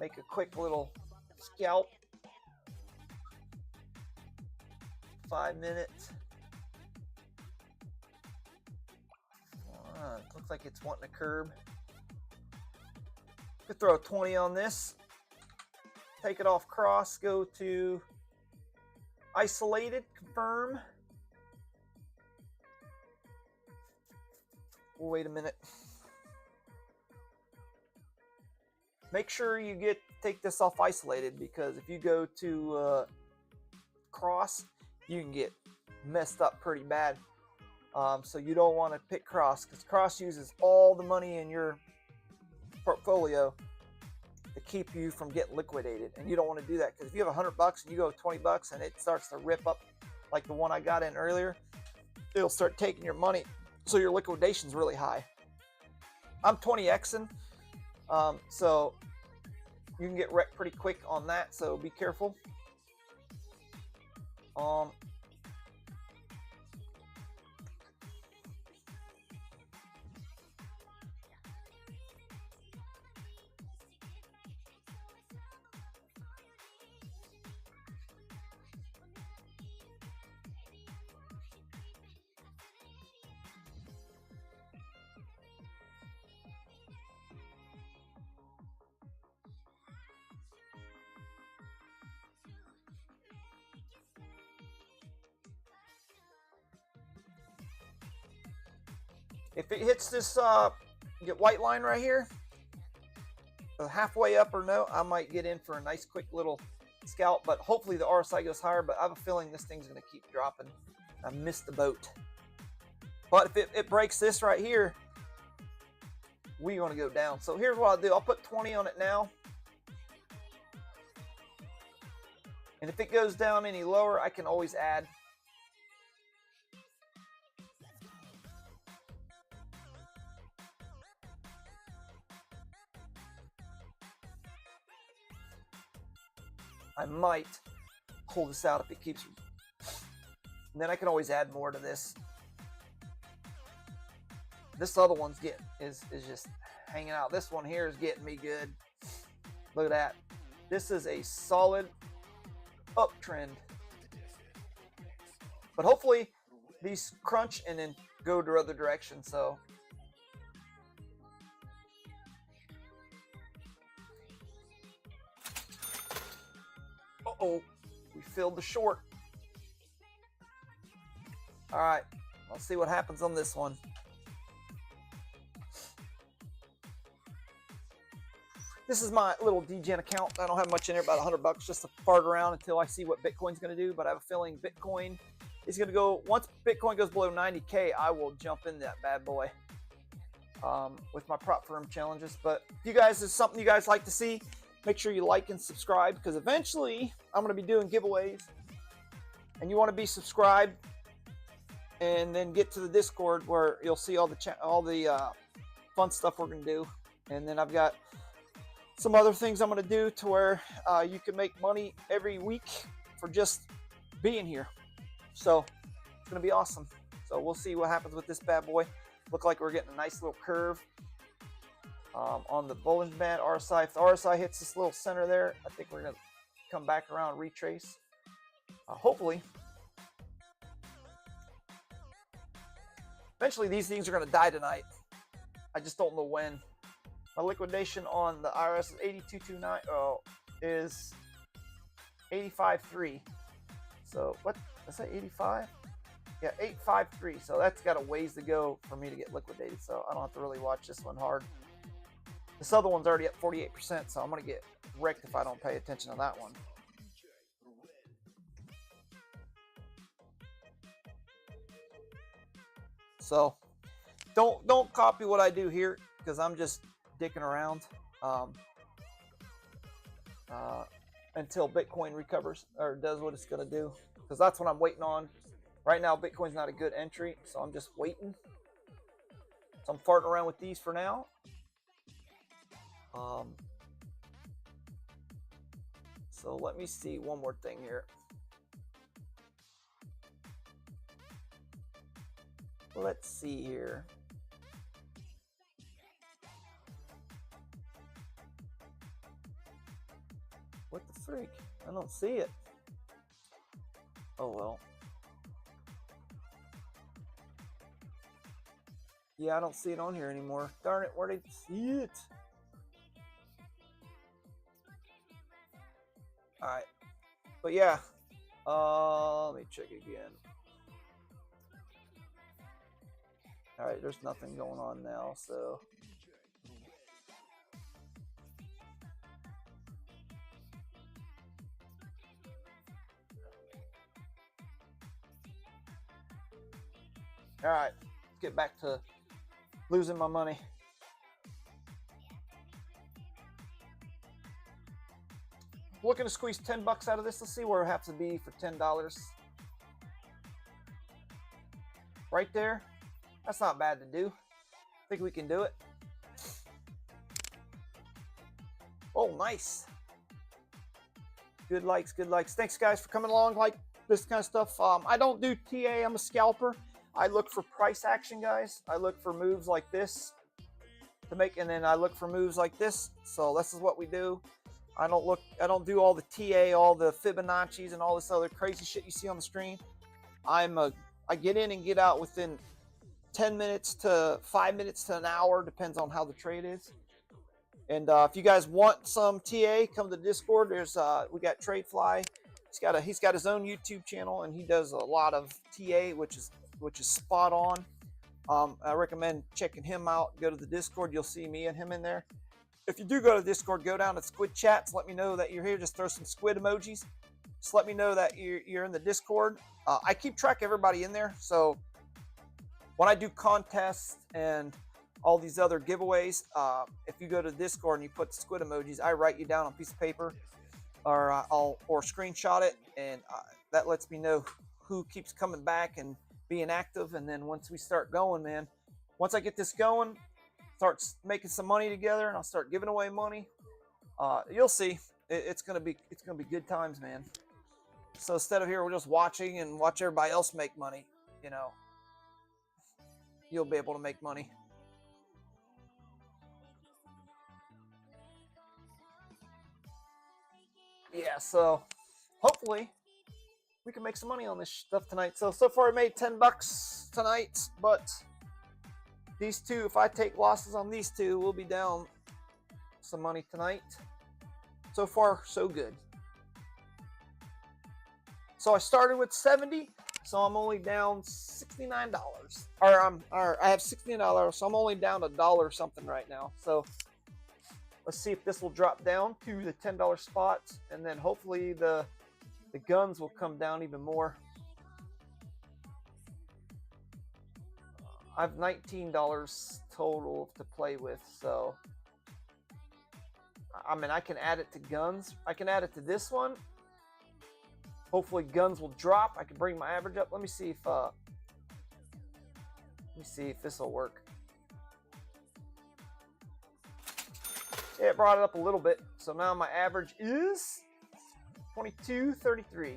Make a quick little scalp. 5 minutes. Looks like it's wanting a curb. Could throw a 20 on this. Take it off cross, go to isolated, confirm. We'll wait a minute. Make sure you take this off isolated, because if you go to cross, you can get messed up pretty bad. So you don't want to pick cross, because cross uses all the money in your portfolio to keep you from getting liquidated, and you don't want to do that, because if you have $100 and you go $20 and it starts to rip up like the one I got in earlier, it'll start taking your money, so your liquidation's really high. I'm 20xing, so you can get wrecked pretty quick on that, so be careful. If it hits this get white line right here, halfway up or no, I might get in for a nice quick little scalp, but hopefully the RSI goes higher, but I have a feeling this thing's going to keep dropping. I missed the boat. But if it breaks this right here, we're going to go down. So here's what I'll do. I'll put 20 on it now. And if it goes down any lower, I can always add. I might pull this out if it keeps, and then I can always add more to this. This other one's is just hanging out. This one here is getting me good. Look at that. This is a solid uptrend. But hopefully these crunch and then go the other direction. So uh-oh, we filled the short. All right, let's see what happens on this one. This is my little DGen account. I don't have much in there, about $100 just to fart around until I see what Bitcoin's going to do. But I have a feeling Bitcoin is going to go, once Bitcoin goes below 90K, I will jump in that bad boy with my prop firm challenges. But if you guys, is something you guys like to see, make sure you like and subscribe, because eventually I'm going to be doing giveaways. And you want to be subscribed and then get to the Discord where you'll see all the fun stuff we're going to do. And then I've got some other things I'm going to do to where you can make money every week for just being here. So it's going to be awesome. So we'll see what happens with this bad boy. Look like we're getting a nice little curve on the Bollinger Band RSI. If the RSI hits this little center there, I think we're going to come back around and retrace. Hopefully. Eventually these things are going to die tonight. I just don't know when. My liquidation on the IRS is 8229. Oh, is 85.3. So what? Is that 85? Yeah, 853. So that's got a ways to go for me to get liquidated. So I don't have to really watch this one hard. This other one's already at 48%. So I'm gonna get wrecked if I don't pay attention to that one. So don't copy what I do here, because I'm just dicking around until Bitcoin recovers or does what it's going to do, because that's what I'm waiting on. Right now Bitcoin's not a good entry, so I'm just waiting. So I'm farting around with these for now. So let me see one more thing here. Let's see here. What the freak? I don't see it. Oh well. Yeah, I don't see it on here anymore. Darn it, where did I see it? Alright. But yeah. Let me check again. Alright, there's nothing going on now, so. Alright, let's get back to losing my money. Looking to squeeze $10 out of this. Let's see where it has to be for $10. Right there. That's not bad to do. I think we can do it. Oh, nice. Good likes, good likes. Thanks, guys, for coming along. Like this kind of stuff. I don't do TA. I'm a scalper. I look for price action, guys. I look for moves like this to make, and then I look for moves like this. So this is what we do. I don't do all the TA, all the Fibonacci's, and all this other crazy shit you see on the screen. I get in and get out within 10 minutes to 5 minutes to an hour, depends on how the trade is. And if you guys want some TA, come to the Discord. There's we got TradeFly. He's got his own YouTube channel, and he does a lot of TA, which is spot on. I recommend checking him out. Go to the Discord. You'll see me and him in there. If you do go to Discord, go down to Squid Chats. Let me know that you're here. Just throw some squid emojis. Just let me know that you're in the Discord. I keep track of everybody in there. So when I do contests and all these other giveaways, if you go to Discord and you put squid emojis, I write you down on a piece of paper, or screenshot it, and that lets me know who keeps coming back and being active. And then once we start going, man, once I get this going, start making some money together, and I'll start giving away money. You'll see, it's gonna be good times, man. So instead of here, we're just watching and watch everybody else make money. You know, you'll be able to make money. Yeah, so hopefully we can make some money on this stuff tonight. So far I made $10 tonight, but these two, if I take losses on these two, we'll be down some money tonight. So far, so good. So I started with 70, so I'm only down $69. Or I have $69, so I'm only down $1 something right now. So let's see if this will drop down to the $10 spot, and then hopefully the guns will come down even more. I have $19 total to play with, so I mean, I can add it to guns. I can add it to this one. Hopefully guns will drop. I can bring my average up. Let me see if this will work. Yeah, it brought it up a little bit. So now my average is 22.33.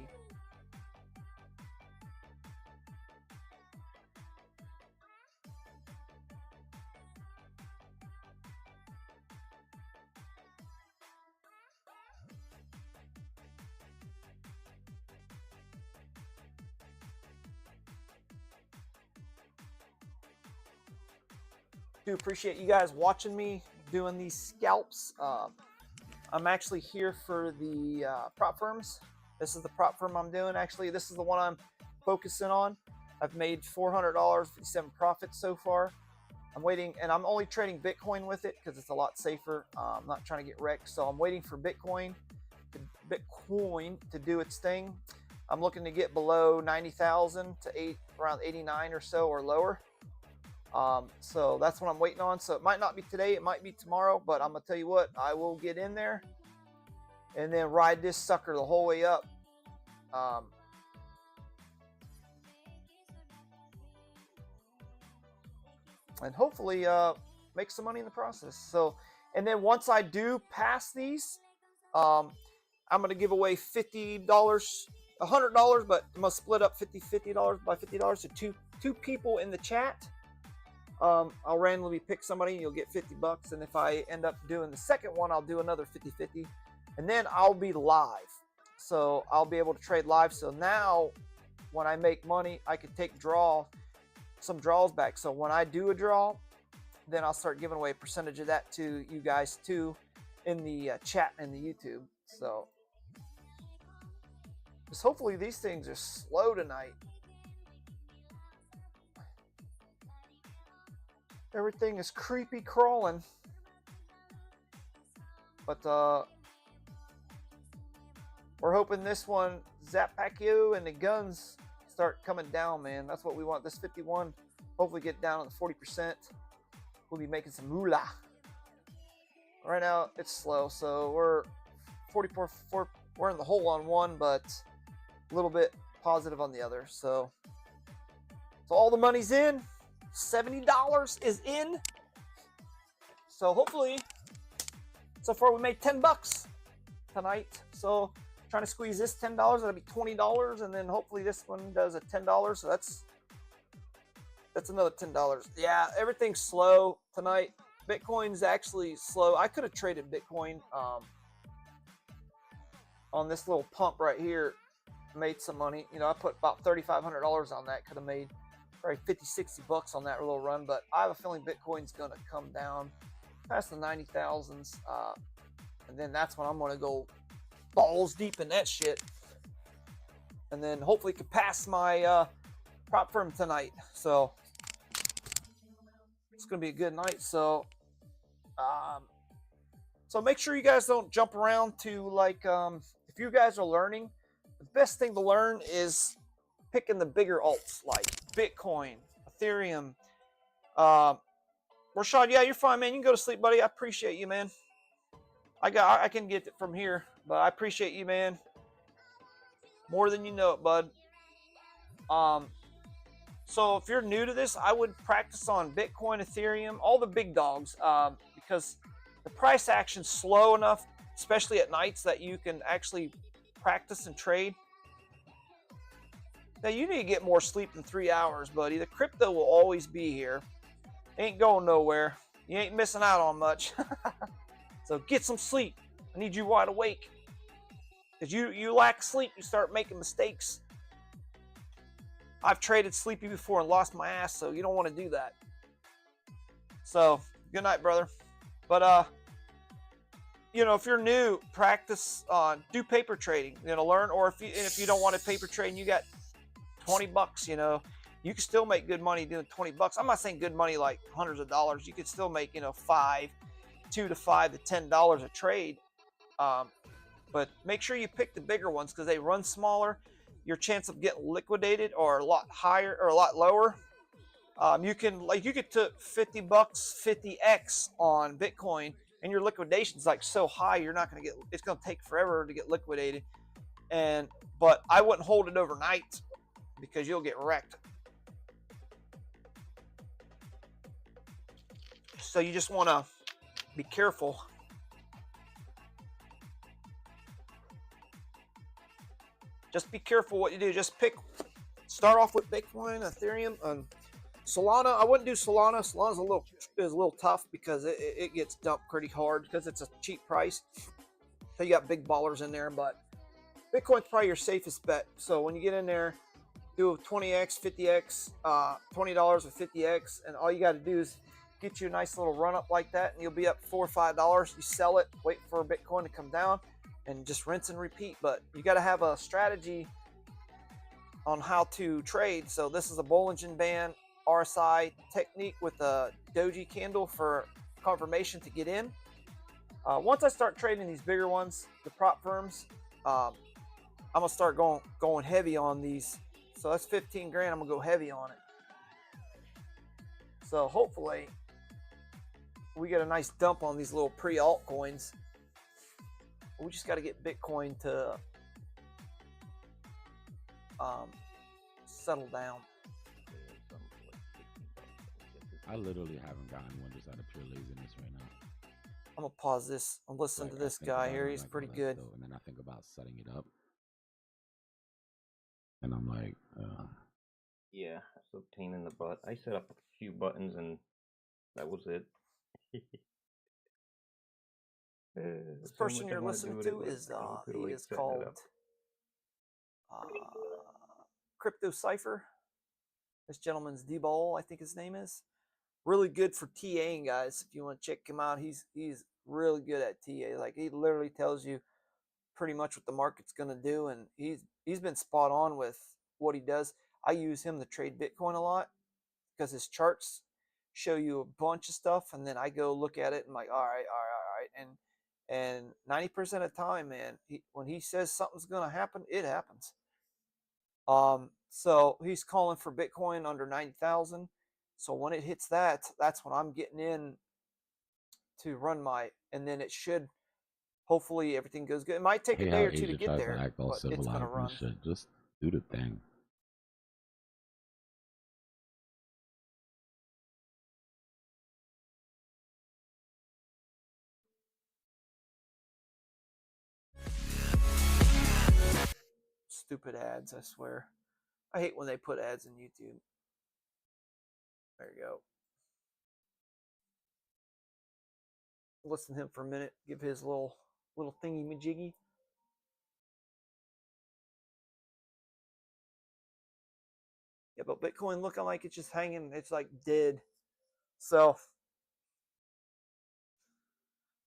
Do appreciate you guys watching me doing these scalps. I'm actually here for the prop firms. This is the prop firm I'm doing. Actually, this is the one I'm focusing on. I've made $400, 57 profits so far. I'm waiting, and I'm only trading Bitcoin with it because it's a lot safer. I'm not trying to get wrecked, so I'm waiting for Bitcoin to do its thing. I'm looking to get below 90,000 to around 89 or so or lower. So that's what I'm waiting on. So it might not be today, it might be tomorrow, but I'm gonna tell you what, I will get in there and then ride this sucker the whole way up. And hopefully make some money in the process. So, and then once I do pass these, I'm gonna give away $50, $100, but I'm gonna split up $50 by $50 to two people in the chat. I'll randomly pick somebody and you'll get $50, and if I end up doing the second one, I'll do another 50-50, and then I'll be live, so I'll be able to trade live. So now when I make money, I can take some draws back. So when I do a draw, then I'll start giving away a percentage of that to you guys too in the chat and the YouTube. So just hopefully these things are slow tonight. Everything is creepy crawling. But we're hoping this one, Zap Pacquiao and the guns start coming down, man. That's what we want. This 51, hopefully get down on the 40%. We'll be making some moolah. Right now, it's slow. So we're 44, we're in the hole on one, but a little bit positive on the other. So all the money's in. $70 is in. So hopefully, so far we made $10 tonight. So trying to squeeze this $10, that'll be $20, and then hopefully this one does a $10. So that's another $10. Yeah, everything's slow tonight. Bitcoin's actually slow. I could have traded Bitcoin on this little pump right here, made some money. You know, I put about $3,500 on that. Could have made probably 50-60 on that little run, but I have a feeling Bitcoin's gonna come down past the 90,000s, and then that's when I'm gonna go balls deep in that shit, and then hopefully could pass my prop firm tonight. So it's gonna be a good night. So so make sure you guys don't jump around to, like, if you guys are learning, the best thing to learn is picking the bigger alts like Bitcoin, Ethereum. Rashad, yeah, you're fine, man. You can go to sleep, buddy. I appreciate you, man. I can get it from here, but I appreciate you, man. More than you know it, bud. So if you're new to this, I would practice on Bitcoin, Ethereum, all the big dogs, because the price action's slow enough, especially at nights, that you can actually practice and trade. Now, you need to get more sleep than 3 hours, buddy. The crypto will always be here. Ain't going nowhere. You ain't missing out on much. So get some sleep. I need you wide awake. Because you lack sleep, you start making mistakes. I've traded sleepy before and lost my ass, so you don't want to do that. So, good night, brother. But, you know, if you're new, practice do paper trading, you know, learn. Or if you don't want to paper trade and you got $20, you know, you can still make good money doing $20. I'm not saying good money like hundreds of dollars. You could still make, you know, $2 to $5 to $10 a trade. But make sure you pick the bigger ones because they run smaller. Your chance of getting liquidated are a lot higher or a lot lower. You could took $50, 50x on Bitcoin, and your liquidation's like so high, you're not gonna get. It's gonna take forever to get liquidated. But I wouldn't hold it overnight because you'll get wrecked. So you just want to be careful. Just be careful what you do. Just start off with Bitcoin, Ethereum, and Solana. I wouldn't do Solana. Solana's a little tough because it gets dumped pretty hard because it's a cheap price. So you got big ballers in there, but Bitcoin's probably your safest bet. So when you get in there, do 20x, 50x, $20 with 50x, and all you got to do is get you a nice little run up like that, and you'll be up $4 or $5. You sell it, wait for Bitcoin to come down, and just rinse and repeat. But you got to have a strategy on how to trade. So this is a Bollinger Band RSI technique with a doji candle for confirmation to get in. Once I start trading these bigger ones, the prop firms, I'm gonna start going heavy on these. So that's 15 grand. I'm gonna go heavy on it. So hopefully we get a nice dump on these little pre-altcoins. We just got to get Bitcoin to settle down. I literally haven't gotten one just out of pure laziness right now. I'm gonna pause this. I'm listening to this guy here. He's pretty good. And then I think about setting it up, and I'm like, yeah, it's a pain in the butt. I set up a few buttons and that was it. This person you're listening to is he is called Crypto Cipher. This gentleman's D-Ball, I think his name is. Really good for TAing, guys. If you want to check him out, he's really good at TA. Like, he literally tells you pretty much what the market's gonna do, and he's been spot on with what he does. I use him to trade Bitcoin a lot because his charts show you a bunch of stuff, and then I go look at it and I'm like, all right, and 90% of the time, man, when he says something's gonna happen, it happens. So he's calling for Bitcoin under 90,000. So when it hits that, that's when I'm getting in to run and then it should, hopefully everything goes good. It might take a day or two to get there, but it's gonna run. Just do the thing. Stupid ads, I swear. I hate when they put ads in YouTube. There you go. Listen to him for a minute. Give his little thingy majiggy. Yeah, but Bitcoin looking like it's just hanging. It's like dead. So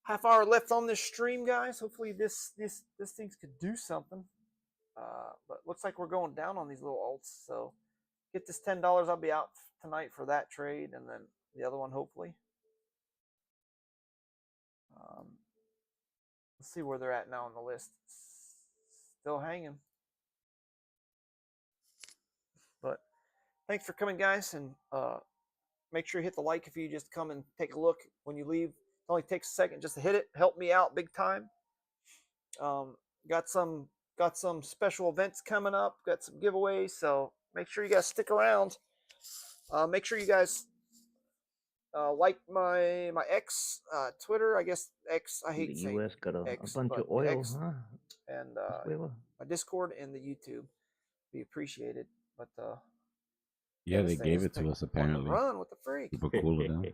half hour left on this stream, guys. Hopefully this thing could do something. But looks like we're going down on these little alts. So get this $10. I'll be out tonight for that trade, and then the other one hopefully. Let's see where they're at now on the list. Still hanging. But thanks for coming, guys, and make sure you hit the like if you just come and take a look when you leave. It only takes a second just to hit it. Help me out big time. Got some special events coming up. Got some giveaways, so make sure you guys stick around. Make sure you guys like my X, Twitter. I guess X. I hate saying the US got a X, bunch of but oil, X, huh? and my Discord and the YouTube. Be appreciated. But yeah, they gave it to us apparently. Run with the freak. Super cool of them.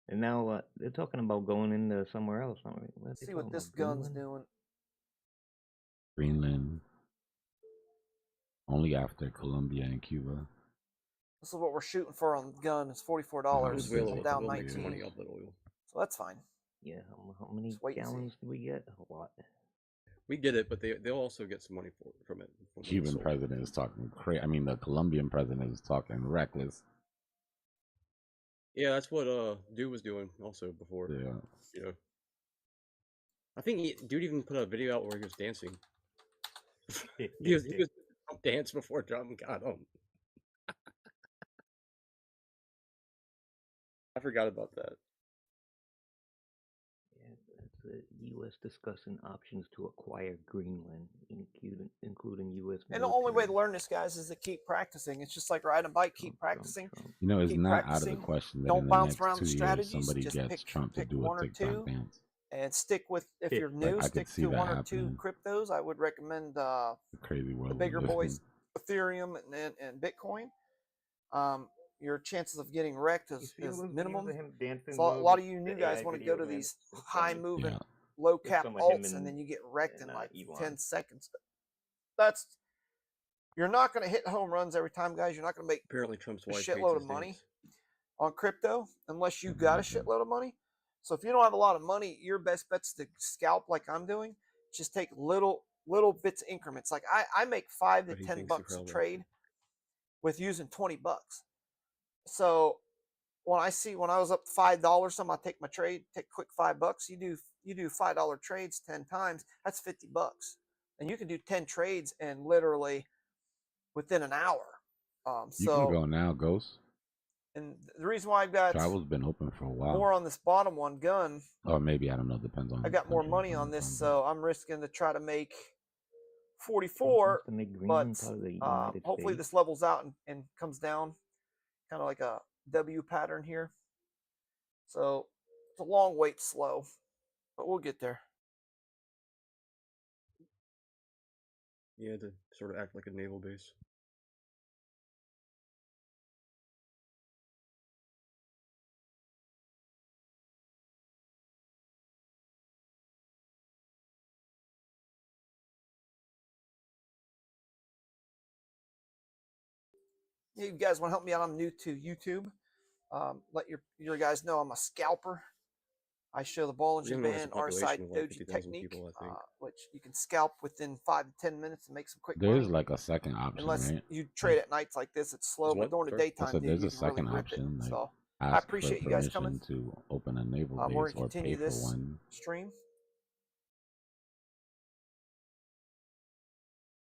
And now they're talking about going into somewhere else. Let's see what this gun's doing. Greenland. Only after Colombia and Cuba. This is what we're shooting for on the gun. It's $44. I'm down 19. So that's fine. Yeah, how many gallons do we get? A lot. We get it, but they'll also get some money from it. Cuban president is talking crazy. I mean, the Colombian president is talking reckless. Yeah, that's what Dude was doing also before. Yeah. You know, I think Dude even put a video out where he was dancing. he was dance before Trump got him. I forgot about that. The U.S. discussing options to acquire Greenland, including U.S. And the only way to learn this, guys, is to keep practicing. It's just like riding a bike. Keep practicing. You know, it's keep not practicing. out of the question that Don't in the bounce next around 2 the years strategies. somebody Just gets Trump to pick do one a or TikTok two, dance. and stick with. If you're new, stick to one or two cryptos. I would recommend the crazy world the bigger boys, Ethereum and Bitcoin. Your chances of getting wrecked is minimum. So a lot of you new guys want to go to these high moving, low cap alts, and then you get wrecked in like 10 seconds. You're not going to hit home runs every time, guys. You're not going to make apparently Trump's a wife shitload of money on crypto unless you got a shitload of money. So if you don't have a lot of money, your best bet's to scalp like I'm doing. Just take little bits of increments. Like I make $5 to $10 a trade with using $20. So when I was up $5, something, I take my trade, take quick $5. You do $5 trades 10 times. That's $50, and you can do 10 trades and literally within an hour. You can go now, Ghost. And the reason why I've got travel's been open for a while. More on this bottom one gun. Or maybe I don't know. Depends on. I got more money on this, so I'm risking to try to make 44. But hopefully this levels out and comes down, kind of like a W pattern here. So it's a long wait, slow, but we'll get there. Yeah, to sort of act like a naval base. You guys want to help me out? I'm new to YouTube. Let your guys know I'm a scalper. I show the Bollinger Band R-side doji technique, which you can scalp within 5 to 10 minutes and make some quick money. There is like a second option, unless right? you trade at nights like this, it's slow. But during the daytime, so there's you a can second really option. rip it. Like So ask I appreciate you guys for coming permission to open a naval base we're gonna or continue pay for this one. stream.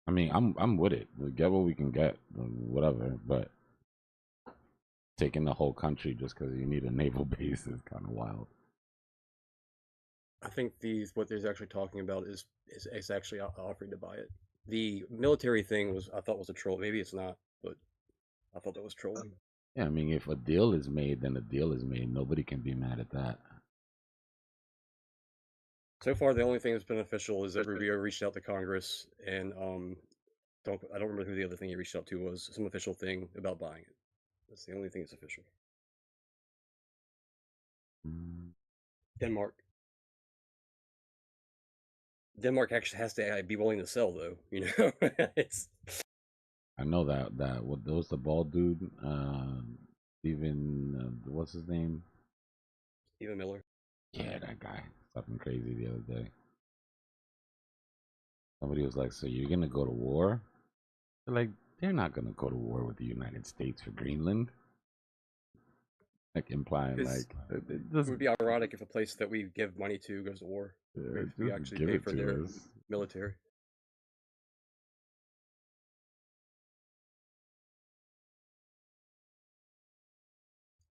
I mean, I'm with it. We get what we can get, whatever. But taking the whole country just because you need a naval base is kind of wild. I think what they're actually talking about is actually offering to buy it. The military thing I thought was a troll. Maybe it's not, but I thought that was trolling. Yeah, I mean, if a deal is made, then a deal is made. Nobody can be mad at that. So far, the only thing that's been official is that Rubio reached out to Congress, and I don't remember who the other thing he reached out to was. Some official thing about buying it. That's the only thing that's official. Denmark actually has to be willing to sell, though. You know, I know that what was the bald dude, Stephen, what's his name? Stephen Miller. Yeah, that guy. Something crazy the other day. Somebody was like, "So you're gonna go to war?" They're like, "They're not gonna go to war with the United States for Greenland." Like implying like it would be ironic if a place that we give money to goes to war. Yeah, if we actually pay for their military.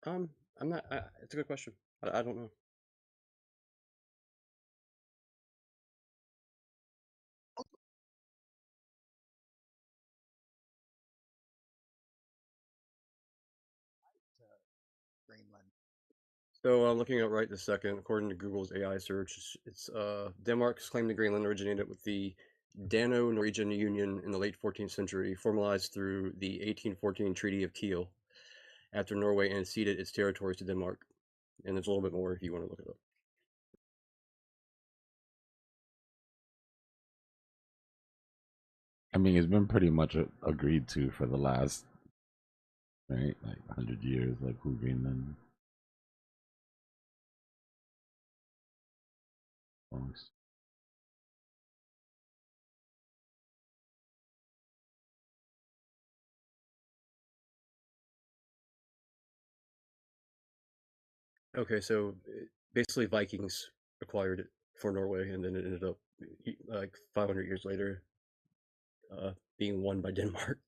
I'm not. It's a good question. I don't know. So I'm looking at right this second. According to Google's AI search, it's Denmark's claim to Greenland originated with the Dano-Norwegian Union in the late 14th century, formalized through the 1814 Treaty of Kiel, after Norway ceded its territories to Denmark. And there's a little bit more if you want to look it up. I mean, it's been pretty much agreed to for the last, right, like 100 years, like who Greenland belongs. Okay, so basically Vikings acquired it for Norway, and then it ended up like 500 years later being won by Denmark.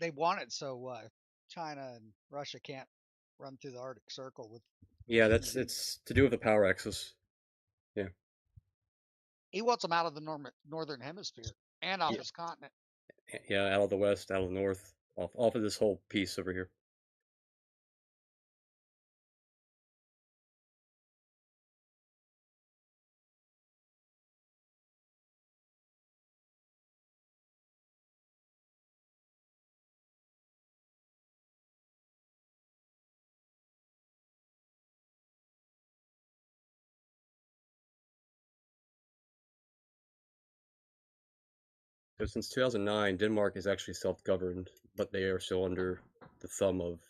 They want it so China and Russia can't run through the Arctic Circle with. Yeah, it's to do with the power axis. Yeah. He wants them out of the northern hemisphere and off Yeah. his continent. Yeah, out of the west, out of the north, off of this whole piece over here. So since 2009, Denmark is actually self-governed, but they are still under the thumb of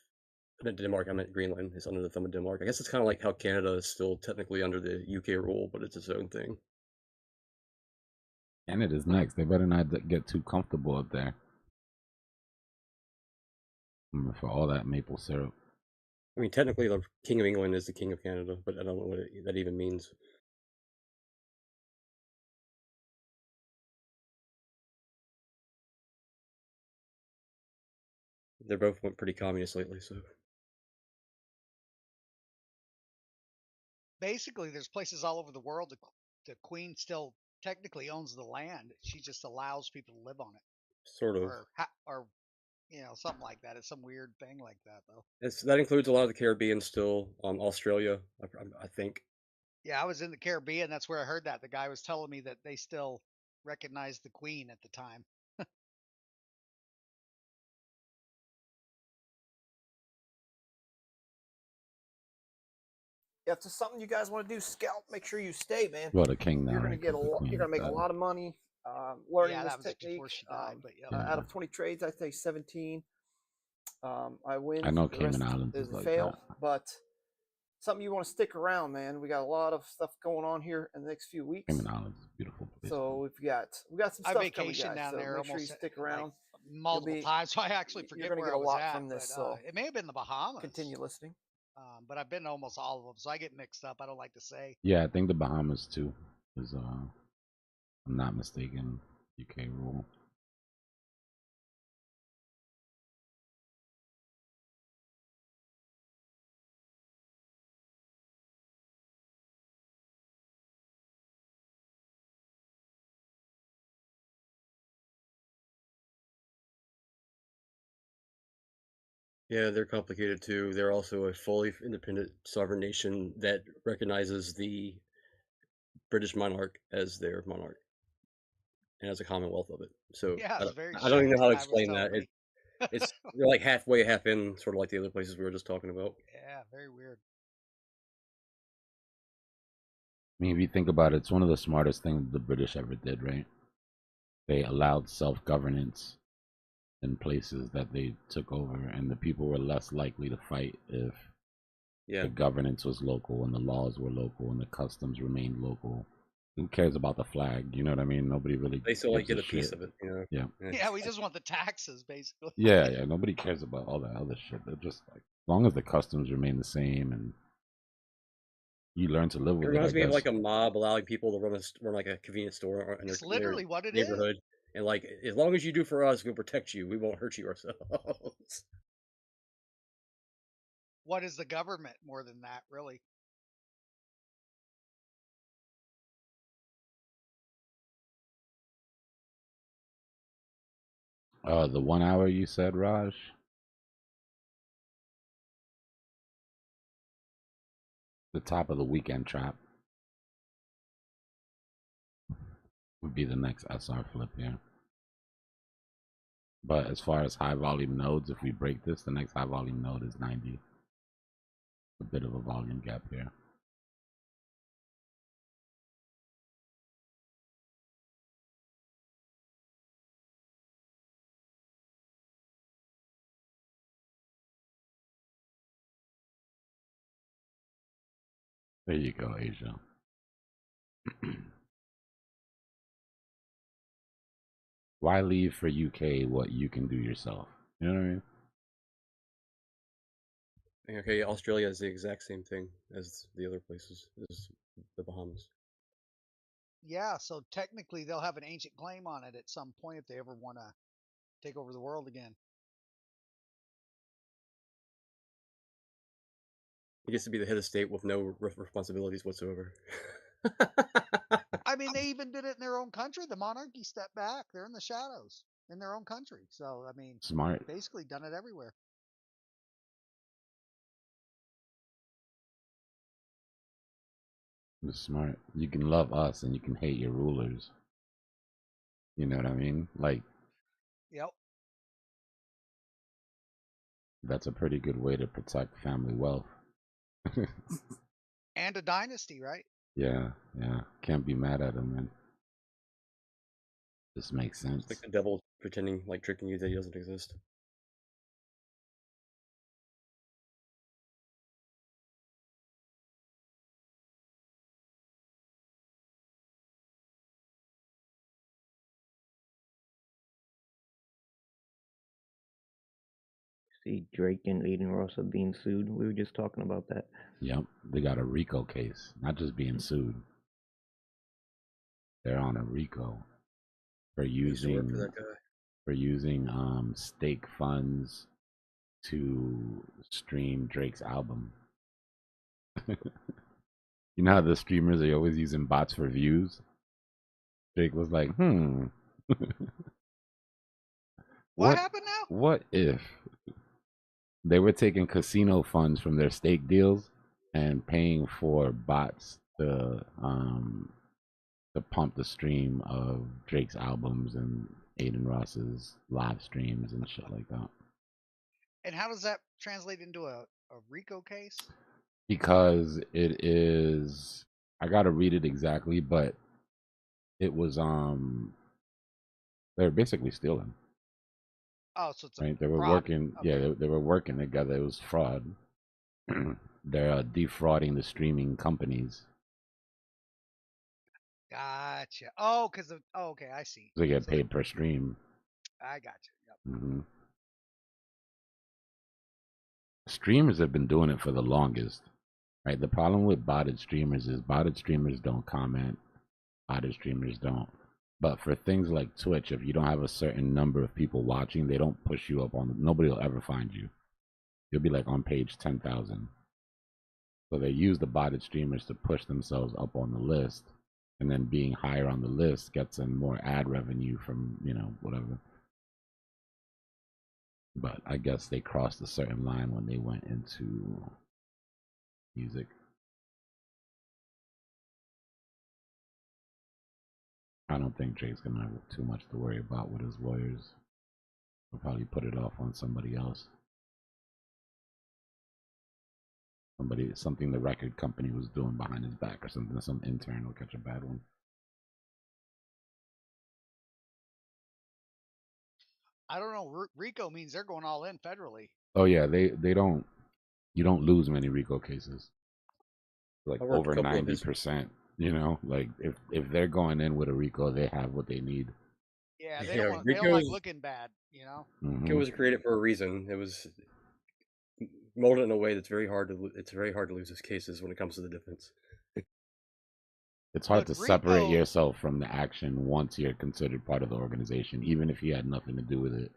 Denmark. I meant Greenland is under the thumb of Denmark. I guess it's kind of like how Canada is still technically under the UK rule, but it's its own thing. Canada's next. They better not get too comfortable up there. For all that maple syrup. I mean, technically, the King of England is the King of Canada, but I don't know what that even means. They both went pretty communist lately, so. Basically, there's places all over the world the Queen still technically owns the land. She just allows people to live on it. Sort of. Or something like that. It's some weird thing like that, though. That includes a lot of the Caribbean still, Australia, I think. Yeah, I was in the Caribbean. That's where I heard that. The guy was telling me that they still recognized the Queen at the time. If it's something you guys want to do, Scalp, make sure you stay, man. Well, the king now. You're gonna get you're gonna make a lot of money learning Yeah, this that was technique. before she died, but yeah. Out of 20 trades, I think 17. I win. I know The Cayman rest Islands is is a like fail, that. but something you want to stick around, man. We got a lot of stuff going on here in the next few weeks. Cayman Islands is a beautiful place. So we got some I stuff coming, vacationed guys. down So there make sure you almost stick around. like multiple times, so I actually forget gonna where get I a was lot at. from this, but, so it may have been the Bahamas. Continue listening. But I've been to almost all of them, so I get mixed up. I don't like to say. Yeah, I think the Bahamas too is I'm not mistaken, UK rule. Yeah, they're complicated too. They're also a fully independent sovereign nation that recognizes the British monarch as their monarch and has a commonwealth of it. So Yeah, it's very I don't even strange. know how to The guy was explain telling that. me. It's they're like halfway, half in, sort of like the other places we were just talking about. Yeah, very weird. I mean, if you think about it, it's one of the smartest things the British ever did, right? They allowed self-governance in places that they took over, and the people were less likely to fight if the governance was local and the laws were local and the customs remained local. Who cares about the flag? You know what I mean? Nobody really. They still like get a shit. piece of it, you know. Yeah. Yeah, we just want the taxes, basically. Yeah. Nobody cares about all that other shit. They're just like, as long as the customs remain the same and you learn to live with it. It reminds me of like a mob allowing people to run like a convenience store in It's their literally what it neighborhood, and like as long as you do for us, we'll protect you. We won't hurt you ourselves. What is the government more than that, really? The 1 hour you said, Raj? The top of the weekend trap would be the next SR flip here. But as far as high volume nodes, if we break this, the next high volume node is 90. A bit of a volume gap here. There you go, Asia. Why leave for UK what you can do yourself? You know what I mean? Okay, Australia is the exact same thing as the other places, as the Bahamas. Yeah, so technically they'll have an ancient claim on it at some point if they ever want to take over the world again. He gets to be the head of state with no responsibilities whatsoever. I mean, they even did it in their own country. The monarchy stepped back. They're in the shadows in their own country. So, I mean, Smart. basically done it everywhere. It's smart. You can love us and you can hate your rulers. You know what I mean? Like, Yep. that's a pretty good way to protect family wealth. And a dynasty, right? Yeah, yeah. Can't be mad at him, man. This makes sense. It's like the devil pretending, like tricking you that he doesn't exist. See, Drake and Aiden Ross are being sued. We were just talking about that. Yep, they got a RICO case, not just being sued. They're on a RICO for I used to work for using that guy. stake funds to stream Drake's album. You know how the streamers are always using bots for views? Drake was like, What happened now? What if they were taking casino funds from their stake deals and paying for bots to pump the stream of Drake's albums and Aiden Ross's live streams and shit like that? And how does that translate into a RICO case? Because it is, I gotta read it exactly, but it was they're basically stealing. Oh, so it's Right? They were fraud. working, Okay. yeah, they were working together. It was fraud. They're defrauding the streaming companies. Gotcha. Oh, because of. Oh, okay, I see. They get So paid per stream. I got you. Yep. hmm Streamers have been doing it for the longest, right? The problem with botted streamers is botted streamers don't comment, botted streamers don't. But for things like Twitch, if you don't have a certain number of people watching, they don't push you up on. Nobody will ever find you. You'll be like on page 10,000. So they use the botted streamers to push themselves up on the list, and then being higher on the list gets them more ad revenue from, whatever. But I guess they crossed a certain line when they went into music. I don't think Drake's gonna have too much to worry about with his lawyers. He'll probably put it off on somebody else. Something the record company was doing behind his back or something. Some intern will catch a bad one. I don't know. RICO means they're going all in federally. Oh yeah, they don't. You don't lose many RICO cases. Like over 90%. Like if they're going in with a RICO, they have what they need. Yeah, they don't want. They don't like looking bad. RICO was created for a reason. It was molded in a way that's very hard to. It's very hard to lose these cases when it comes to the defense. It's hard to separate yourself from the action once you're considered part of the organization, even if you had nothing to do with it.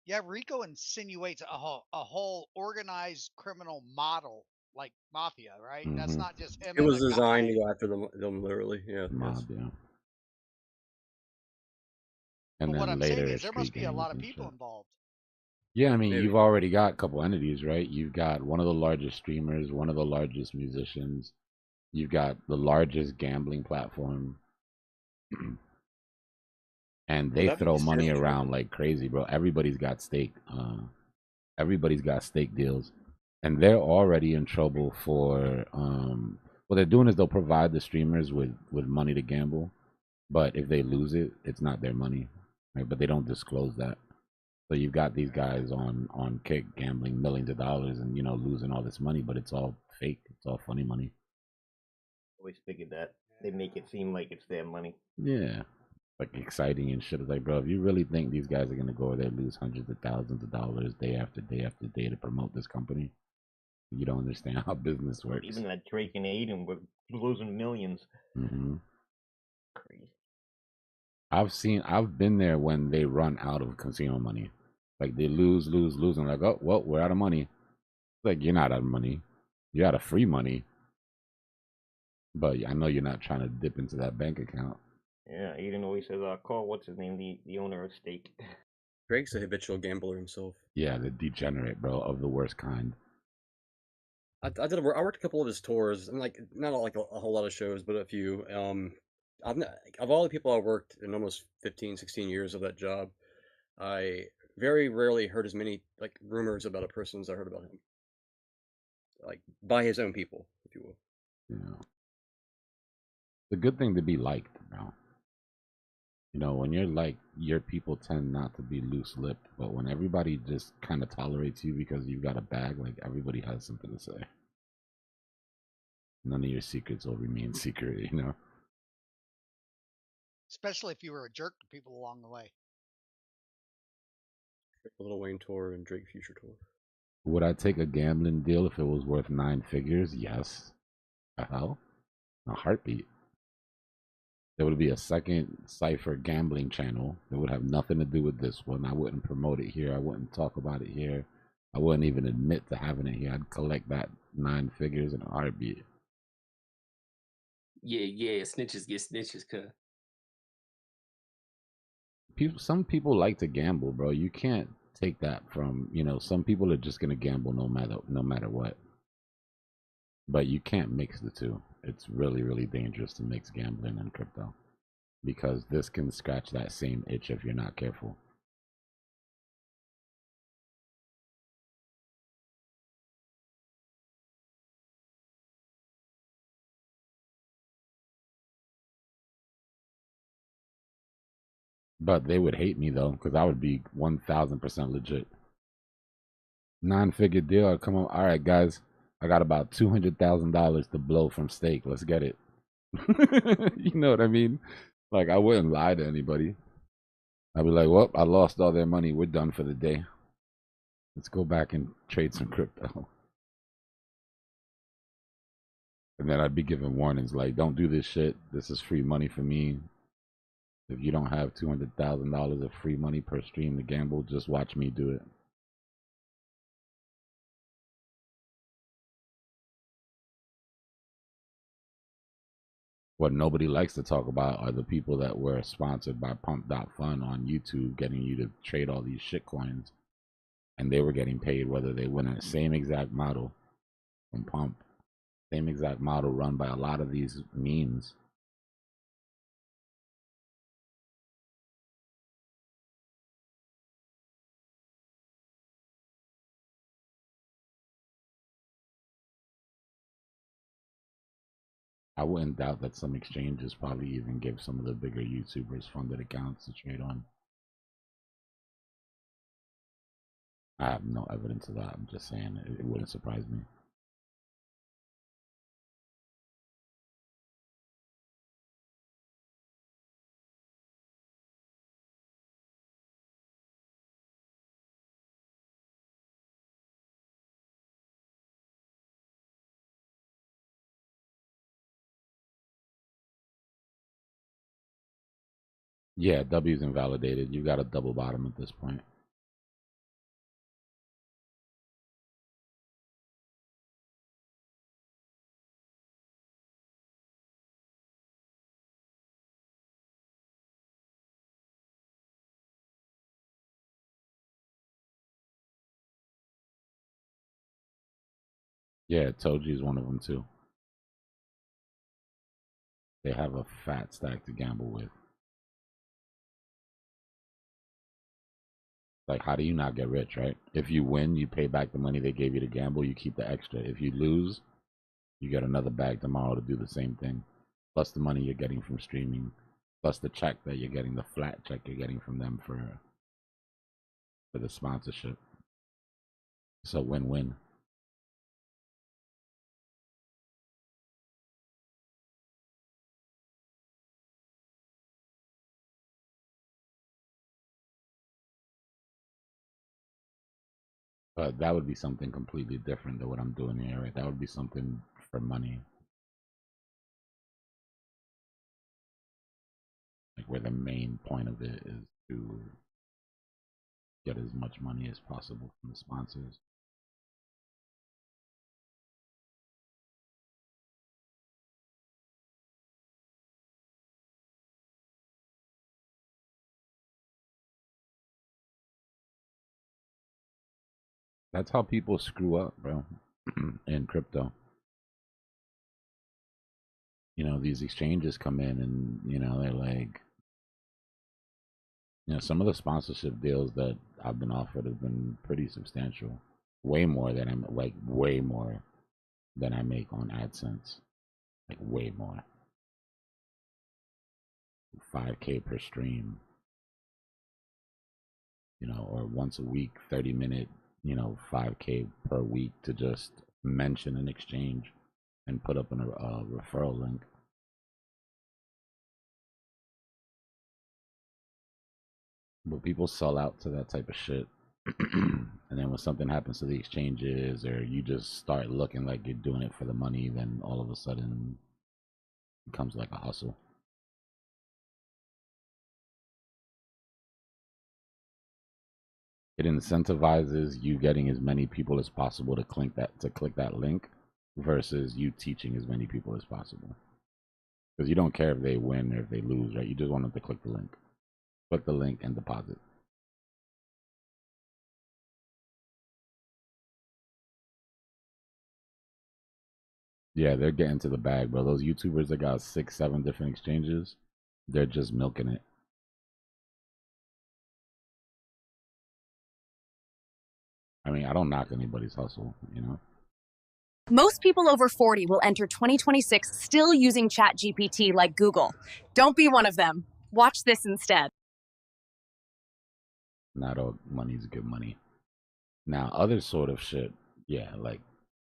Yeah, RICO insinuates a whole organized criminal model like mafia, right? That's not just him. It was designed to go after them literally. Yeah. Mob, yeah. And but what then I'm later saying is there must be a lot of people involved. Yeah, I mean, you've already got a couple entities, right? You've got one of the largest streamers, one of the largest musicians. You've got the largest gambling platform. and Well, they that'd be throw money scary. around like crazy, bro. Everybody's got stake. Everybody's got stake deals, and they're already in trouble for. What they're doing is they'll provide the streamers with money to gamble, but if they lose it, it's not their money, right? But they don't disclose that. So you've got these guys on kick gambling millions of dollars and losing all this money, but it's all fake. It's all funny money. Always figured that they make it seem like it's their money. Yeah, like exciting and shit. It's like, bro, if you really think these guys are gonna go over there and lose hundreds of thousands of dollars day after day after day to promote this company, you don't understand how business works. Even that Drake and Aiden were losing millions. Mm-hmm. Crazy. I've been there when they run out of casino money. Like they lose, and like, oh, well, we're out of money. Like, you're not out of money. You're out of free money. But I know you're not trying to dip into that bank account. Yeah, Aiden always says, call, what's his name, the owner of Stake. Drake's a habitual gambler himself. Yeah, the degenerate, bro, of the worst kind. I worked a couple of his tours, and like not like a whole lot of shows, but a few. Of all the people I worked in almost 15, 16 years of that job, I very rarely heard as many like rumors about a person as I heard about him. Like by his own people, if you will. Yeah. It's a good thing to be liked, bro. When you're liked, your people tend not to be loose-lipped. But when everybody just kind of tolerates you because you've got a bag, like everybody has something to say. None of your secrets will remain secret, Especially if you were a jerk to people along the way. Lil Wayne tour and Drake Future tour. Would I take a gambling deal if it was worth 9 figures? Yes. The hell? A heartbeat. There would be a second Cypher gambling channel that would have nothing to do with this one. I wouldn't promote it here. I wouldn't talk about it here. I wouldn't even admit to having it here. I'd collect that 9 figures in a heartbeat. Yeah, snitches get stitches, cuz. Some people like to gamble, bro. You can't take that from, some people are just gonna gamble no matter what. But you can't mix the two. It's really, really dangerous to mix gambling and crypto. Because this can scratch that same itch if you're not careful. But they would hate me though, because I would be 1000% legit. 9-figure deal. I'd come on. All right, guys. I got about $200,000 to blow from stake. Let's get it. You know what I mean? Like, I wouldn't lie to anybody. I'd be like, well, I lost all their money. We're done for the day. Let's go back and trade some crypto. And then I'd be giving warnings like, don't do this shit. This is free money for me. If you don't have $200,000 of free money per stream to gamble, just watch me do it. What nobody likes to talk about are the people that were sponsored by Pump.Fun on YouTube, getting you to trade all these shit coins. And they were getting paid whether they win the same exact model from Pump. Same exact model run by a lot of these memes. I wouldn't doubt that some exchanges probably even give some of the bigger YouTubers funded accounts to trade on. I have no evidence of that. I'm just saying it wouldn't surprise me. Yeah, W's invalidated. You got a double bottom at this point. Yeah, Toji's one of them too. They have a fat stack to gamble with. Like, how do you not get rich, right? If you win, you pay back the money they gave you to gamble, you keep the extra. If you lose, you get another bag tomorrow to do the same thing. Plus the money you're getting from streaming, plus the check that you're getting, the flat check you're getting from them for the sponsorship. It's a win-win. But that would be something completely different than what I'm doing here, right? That would be something for money. Like where the main point of it is to get as much money as possible from the sponsors. That's how people screw up, bro, in crypto. You know, these exchanges come in and, you know, they're like, you know, some of the sponsorship deals that I've been offered have been pretty substantial. Way more than I'm like, way more than I make on AdSense. Like, way more. 5K per stream. You know, or once a week, 30-minute, you know, 5K per week to just mention an exchange and put up a referral link. But people sell out to that type of shit. And then when something happens to the exchanges or you just start looking like you're doing it for the money, then all of a sudden it becomes like a hustle. It incentivizes you getting as many people as possible to click that link versus you teaching as many people as possible. Because you don't care if they win or if they lose, right? You just want them to click the link. Click the link and deposit. Yeah, they're getting to the bag, bro. Those YouTubers that got 6, 7 different exchanges, they're just milking it. I mean, I don't knock anybody's hustle, you know? Most people over 40 will enter 2026 still using ChatGPT like Google. Don't be one of them. Watch this instead. Not all money's good money. Now, other sort of shit, yeah, like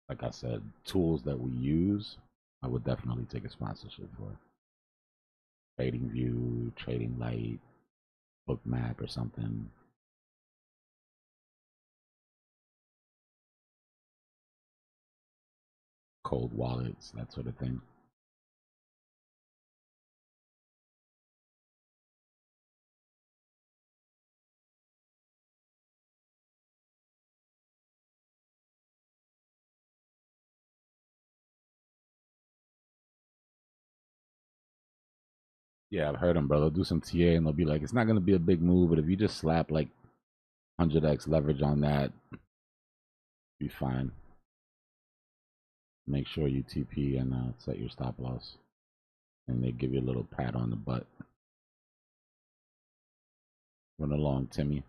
I said, tools that we use, I would definitely take a sponsorship for. Trading View, Trading Light, Bookmap or something. Cold wallets, that sort of thing. Yeah, I've heard them, bro. They'll do some TA and they'll be like, it's not going to be a big move, but if you just slap like 100x leverage on that, be fine. Make sure you TP and set your stop loss. And they give you a little pat on the butt. Run along, Timmy.